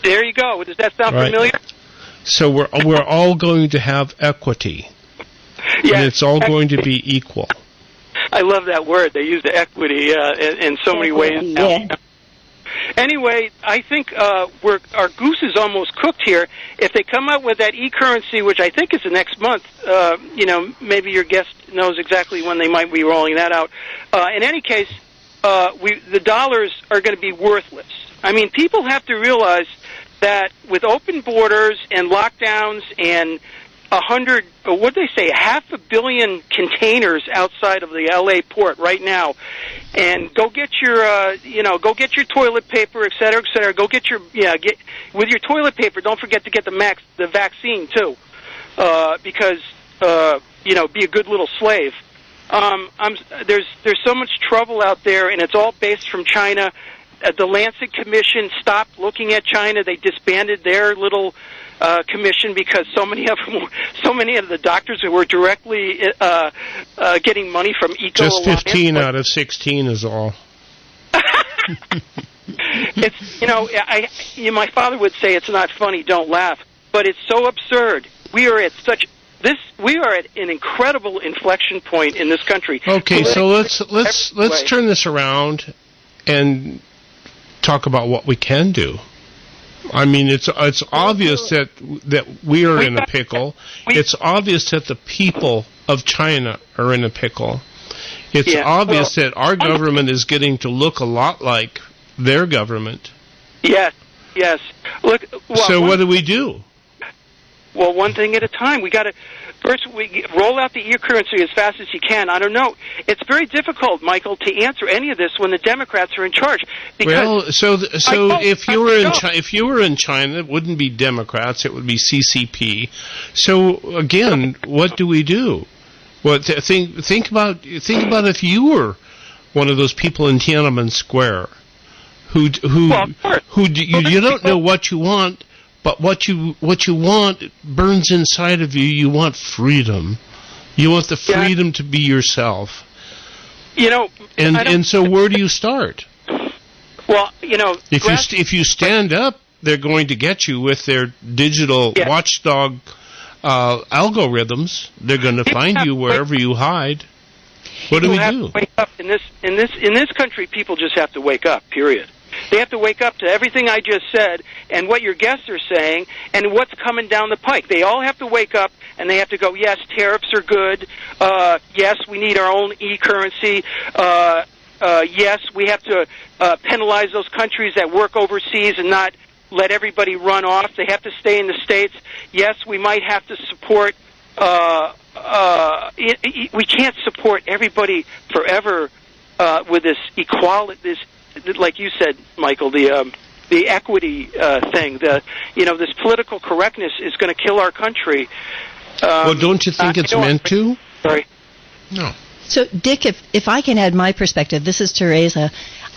There you go. Does that sound familiar?
So we're all going to have equity.
Yeah,
and it's all going to be equal.
I love that word. They use the equity in so many ways.
Yeah.
Anyway, I think our goose is almost cooked here. If they come out with that e-currency, which I think is the next month, maybe your guest knows exactly when they might be rolling that out. In any case, the dollars are going to be worthless. I mean, people have to realize that with open borders and lockdowns and 500 million containers outside of the LA port right now, and go get your toilet paper, et cetera, et cetera. Go get with your toilet paper. Don't forget to get the vaccine too, because be a good little slave. There's so much trouble out there, and it's all based from China. The Lancet Commission stopped looking at China. They disbanded their little commission because so many of the doctors who were directly getting money from Eco
Just 15 out of 16 is all.
It's my father would say it's not funny, don't laugh, but it's so absurd. We are at an incredible inflection point in this country.
Okay, so let's turn this around and talk about what we can do. I mean, it's obvious that we are in a pickle. It's obvious that the people of China are in a pickle. It's obvious that our government is getting to look a lot like their government.
Yes. Look. Well,
what do we do?
Well, one thing at a time. We got to first roll out the e-currency as fast as you can. I don't know. It's very difficult, Michael, to answer any of this when the Democrats are in charge.
If you were in China, it wouldn't be Democrats; it would be CCP. So again, what do we do? Think about if you were one of those people in Tiananmen Square who you don't know what you want. But what you want burns inside of you. You want freedom. You want the freedom to be yourself. And so where do you start?
Well,
if you stand up, they're going to get you with their digital watchdog algorithms. They're going to find you wherever you hide. What do we do?
Wake up. In this country, people just have to wake up. Period. They have to wake up to everything I just said and what your guests are saying and what's coming down the pike. They all have to wake up and they have to go, yes, tariffs are good. Yes, we need our own e-currency. Yes, we have to penalize those countries that work overseas and not let everybody run off. They have to stay in the States. Yes, we might have to support we can't support everybody forever with this equality, this, like you said, Michael, the equity thing. This political correctness is going to kill our country.
Well, don't you think it's meant to?
Sorry.
No.
So, Dick, if I can add my perspective, this is Teresa.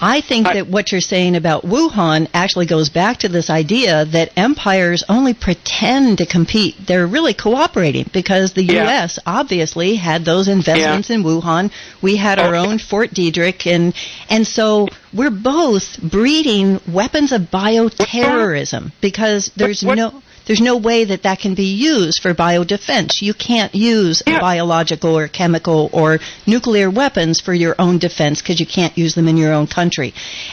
I think that what you're saying about Wuhan actually goes back to this idea that empires only pretend to compete. They're really cooperating because the U.S. obviously had those investments in Wuhan. We had our own Fort Detrick, and so we're both breeding weapons of bioterrorism because there's no way that can be used for biodefense. You can't use biological or chemical or nuclear weapons for your own defense because you can't use them in your own country.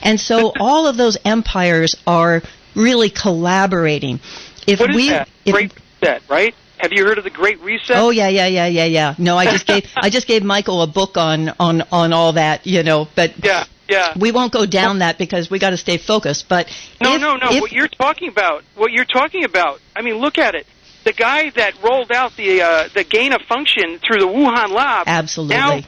And so all of those empires are really collaborating.
What is that? Great Reset, right? Have you heard of the Great Reset?
Oh, yeah. No, I just gave Michael a book on all that, but
Yeah.
We won't go down that because we got to stay focused. But
no. What you're talking about. I mean, look at it. The guy that rolled out the gain of function through the Wuhan lab.
Absolutely.
Now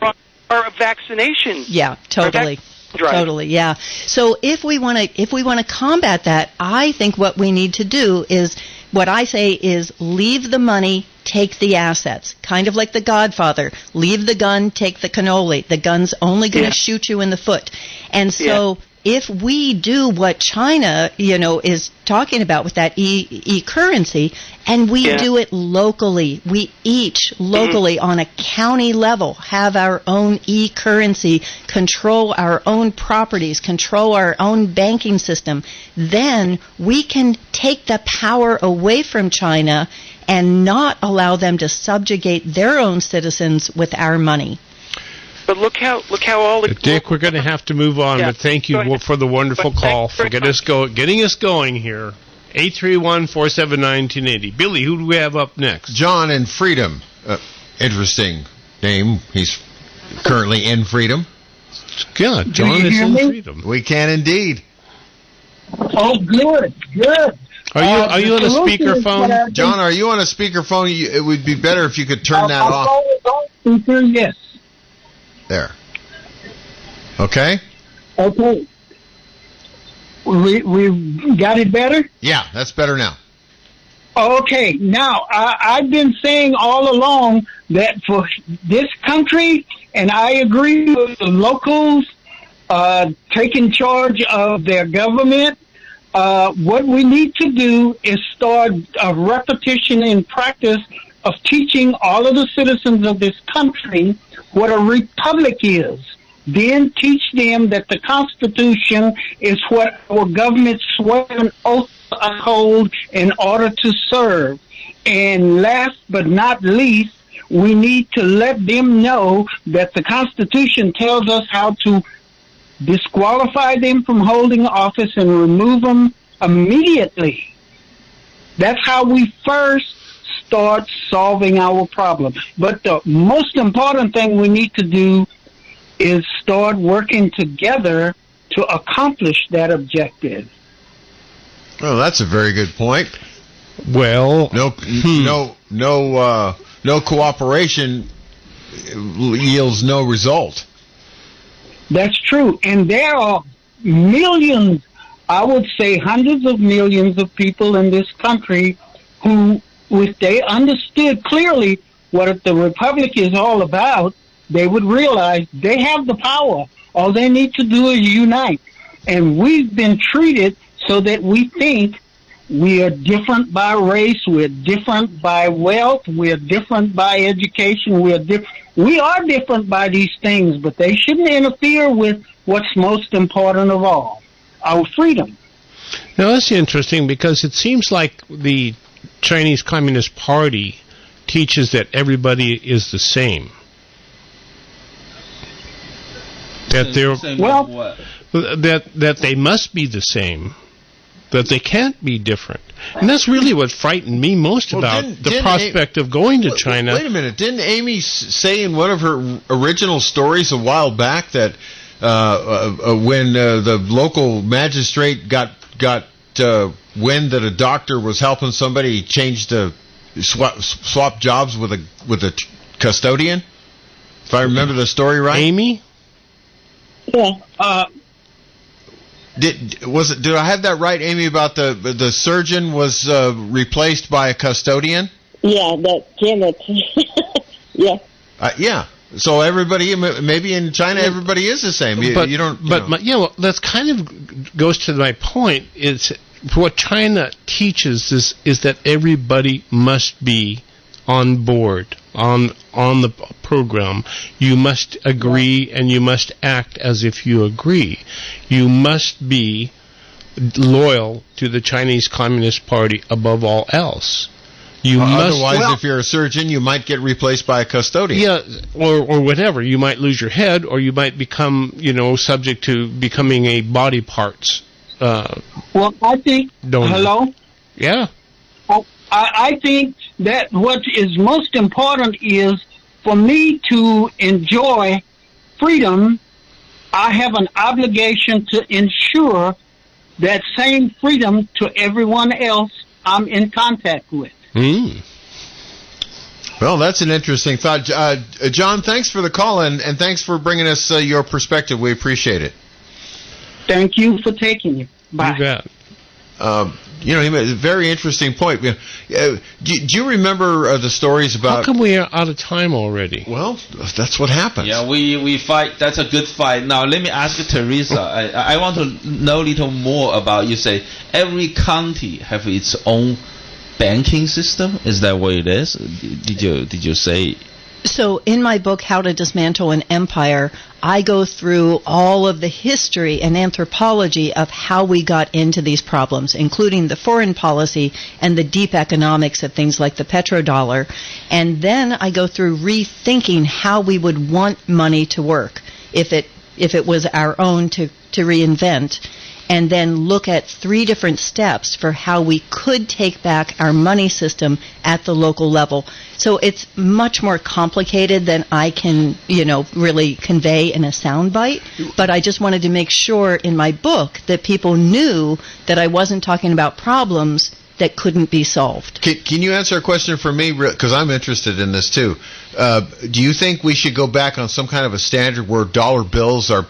our vaccination.
Yeah, totally. Totally, yeah. So if we want to combat that, I think what we need to do is what I say is leave the money, take the assets. Kind of like The Godfather. Leave the gun, take the cannoli. The gun's only going to shoot you in the foot. And so if we do what China, is talking about with that e-currency, and we do it locally, we each locally on a county level have our own e-currency, control our own properties, control our own banking system, then we can take the power away from China and not allow them to subjugate their own citizens with our money.
But look how all the
Dick, we're going to have to move on, but thank you for the wonderful call for getting us going here. 831-479-1080. Billy, who do we have up next?
John in Freedom. Interesting name. He's currently in Freedom.
Yeah, John is in Freedom.
We can indeed.
Oh, good.
Are you on a speakerphone?
John, are you on a speakerphone? It would be better if you could turn that off.
Yes.
There. Okay?
Okay. We got it better?
Yeah, that's better now.
Okay. Now, I've been saying all along that for this country, and I agree with the locals taking charge of their government, what we need to do is start a repetition in practice of teaching all of the citizens of this country what a republic is. Then teach them that the Constitution is what our government swear an oath to uphold in order to serve. And last but not least, we need to let them know that the Constitution tells us how to disqualify them from holding office and remove them immediately. That's how we first start solving our problem. But the most important thing we need to do is start working together to accomplish that objective.
Oh, that's a very good point.
Well,
no cooperation yields no result.
That's true. And there are millions, I would say hundreds of millions of people in this country who, if they understood clearly what the Republic is all about, they would realize they have the power. All they need to do is unite. And we've been treated so that we think we are different by race, we're different by wealth, we're different by education, we are different by these things, but they shouldn't interfere with what's most important of all, our freedom.
Now, that's interesting because it seems like the Chinese Communist Party teaches that everybody is the same. That that they must be the same, that they can't be different. And that's really what frightened me most about the prospect of going to China.
Wait a minute. Didn't Amy say in one of her original stories a while back that when the local magistrate got wind that a doctor was helping somebody, he changed swap jobs with a custodian? If I remember the story right.
Amy?
Yeah.
Did I have that right, Amy, about the surgeon was replaced by a custodian?
Yeah, that Janet. Yeah.
Yeah. So everybody, maybe in China, everybody is the same. You don't.
Well, that's kind of goes to my point. It's what China teaches is that everybody must be on board on the program. You must agree, and you must act as if you agree. You must be loyal to the Chinese Communist Party above all else.
Otherwise, if you're a surgeon, you might get replaced by a custodian.
Yeah, or whatever. You might lose your head, or you might become, subject to becoming a body parts.
Well, I think.
Donor.
Hello.
Yeah.
I think that what is most important is for me to enjoy freedom. I have an obligation to ensure that same freedom to everyone else I'm in contact with.
Well, that's an interesting thought. John, thanks for the call, and thanks for bringing us your perspective. We appreciate it.
Thank you for taking it. Bye.
You bet.
He made a very interesting point. Do you remember the stories about...
How come we are out of time already?
Well, that's what happens.
Yeah, we fight. That's a good fight. Now, let me ask Teresa. I want to know a little more about, you say, every county have its own banking system. Is that what it is? Did you say...
So in my book, How to Dismantle an Empire, I go through all of the history and anthropology of how we got into these problems, including the foreign policy and the deep economics of things like the petrodollar. And then I go through rethinking how we would want money to work if it was our own to reinvent, and then look at 3 different steps for how we could take back our money system at the local level. So it's much more complicated than I can, really convey in a soundbite. But I just wanted to make sure in my book that people knew that I wasn't talking about problems that couldn't be solved.
Can you answer a question for me? Because I'm interested in this too. Do you think we should go back on some kind of a standard where dollar bills are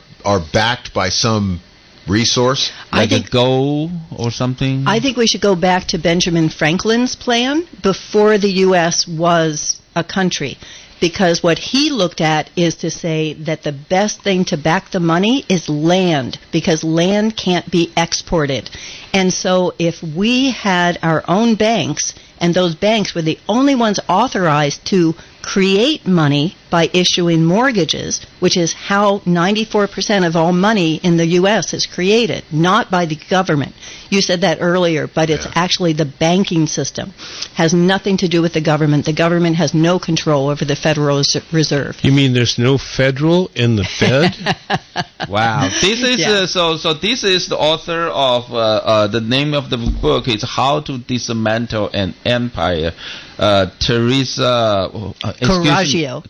backed by some resource,
like a gold or something?
I think we should go back to Benjamin Franklin's plan before the U.S. was a country, because what he looked at is to say that the best thing to back the money is land, because land can't be exported. And so if we had our own banks, and those banks were the only ones authorized to create money by issuing mortgages, which is how 94% of all money in the U.S. is created, not by the government. You said that earlier, but it's actually the banking system. Has nothing to do with the government. The government has no control over the Federal Reserve.
You mean there's no federal in the Fed?
Wow. This is so this is the author of the name of the book is How to Dismantle an Empire. Teresa
Coraggio.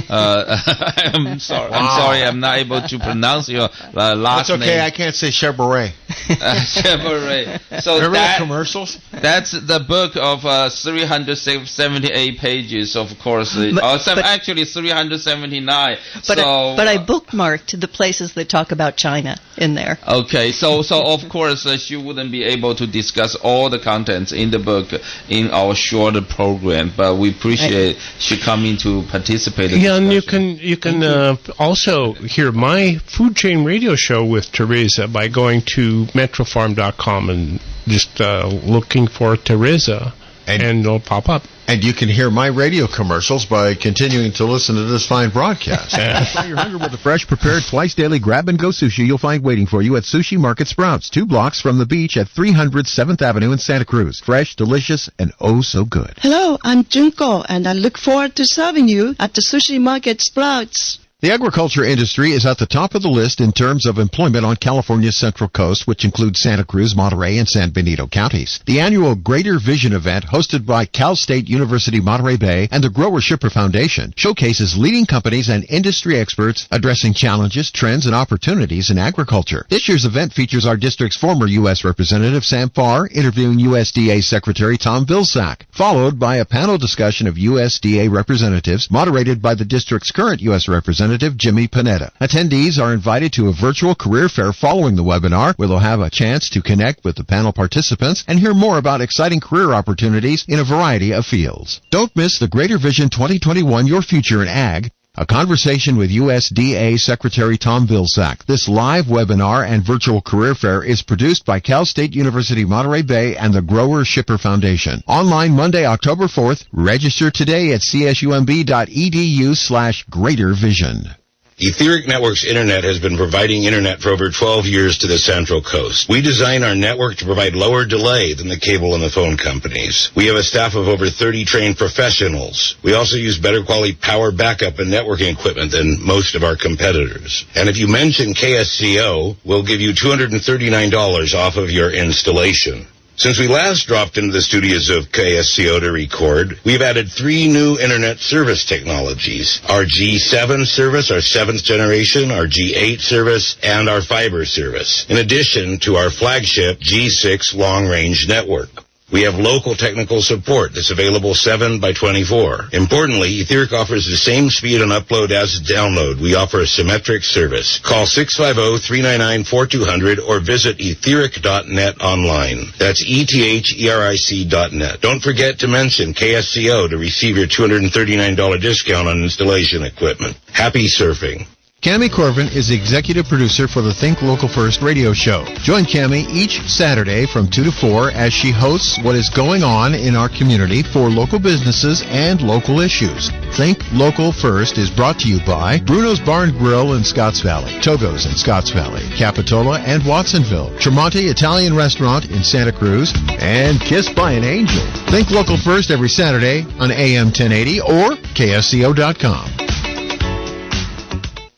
I'm sorry. Wow. I'm sorry. I'm not able to pronounce your last name.
That's okay. I can't say Chevrolet.
Chevrolet. So
remember the commercials?
That's the book of 378 pages, of course. Actually 379.
But I bookmarked the places that talk about China in there.
Okay. So of course she wouldn't be able to discuss all the contents in the book in our shorter program, but we appreciate she coming to participate in
and you can also hear my food chain radio show with Teresa by going to metrofarm.com and just looking for Teresa, and it'll pop up.
And you can hear my radio commercials by continuing to listen to this fine broadcast.
Satisfy your hunger with the fresh, prepared, twice-daily grab-and-go sushi you'll find waiting for you at Sushi Market Sprouts, 2 blocks from the beach at 300 7th Avenue in Santa Cruz. Fresh, delicious, and oh so good.
Hello, I'm Junko, and I look forward to serving you at the Sushi Market Sprouts.
The agriculture industry is at the top of the list in terms of employment on California's Central Coast, which includes Santa Cruz, Monterey, and San Benito counties. The annual Greater Vision event, hosted by Cal State University Monterey Bay and the Grower Shipper Foundation, showcases leading companies and industry experts addressing challenges, trends, and opportunities in agriculture. This year's event features our district's former U.S. Representative Sam Farr interviewing USDA Secretary Tom Vilsack, followed by a panel discussion of USDA representatives moderated by the district's current U.S. Representative Jimmy Panetta. Attendees are invited to a virtual career fair following the webinar, where they'll have a chance to connect with the panel participants and hear more about exciting career opportunities in a variety of fields. Don't miss the Greater Vision 2021 Your Future in Ag, a conversation with USDA Secretary Tom Vilsack. This live webinar and virtual career fair is produced by Cal State University Monterey Bay and the Grower Shipper Foundation. Online Monday, October 4th. Register today at csumb.edu/greatervision.
Etheric Networks Internet has been providing Internet for over 12 years to the Central Coast. We design our network to provide lower delay than the cable and the phone companies. We have a staff of over 30 trained professionals. We also use better quality power backup and networking equipment than most of our competitors. And if you mention KSCO, we'll give you $239 off of your installation. Since we last dropped into the studios of KSCO to record, we've added 3 new internet service technologies. Our G7 service, our 7th generation, our G8 service, and our fiber service, in addition to our flagship G6 long-range network. We have local technical support that's available 7x24. Importantly, Etheric offers the same speed on upload as download. We offer a symmetric service. Call 650-399-4200 or visit etheric.net online. That's ETHERIC.net. Don't forget to mention KSCO to receive your $239 discount on installation equipment. Happy surfing.
Cammie Corvin is the executive producer for the Think Local First radio show. Join Cammie each Saturday from 2 to 4 as she hosts what is going on in our community for local businesses and local issues. Think Local First is brought to you by Bruno's Bar and Grill in Scotts Valley, Togo's in Scotts Valley, Capitola and Watsonville, Tremonti Italian Restaurant in Santa Cruz, and Kissed by an Angel. Think Local First every Saturday on AM 1080 or KSCO.com.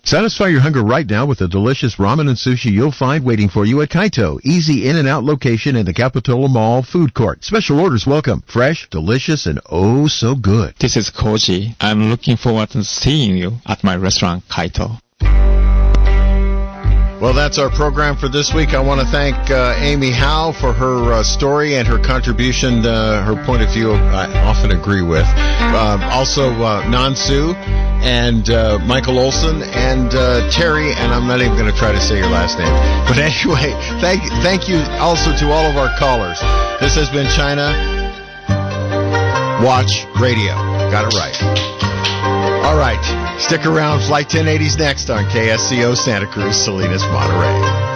Satisfy your hunger right now with the delicious ramen and sushi you'll find waiting for you at Kaito. Easy in and out location in the Capitola Mall food court. Special orders welcome. Fresh, delicious, and oh so good.
This is Koji. I'm looking forward to seeing you at my restaurant, Kaito.
Well, that's our program for this week. I want to thank Amy Howe for her story and her contribution. Her point of view I often agree with. Also, Nansu and Michael Olson and Terry, and I'm not even going to try to say your last name. But anyway, thank you also to all of our callers. This has been China Watch Radio. Got it right. All right. Stick around. Flight 1080's next on KSCO Santa Cruz, Salinas, Monterey.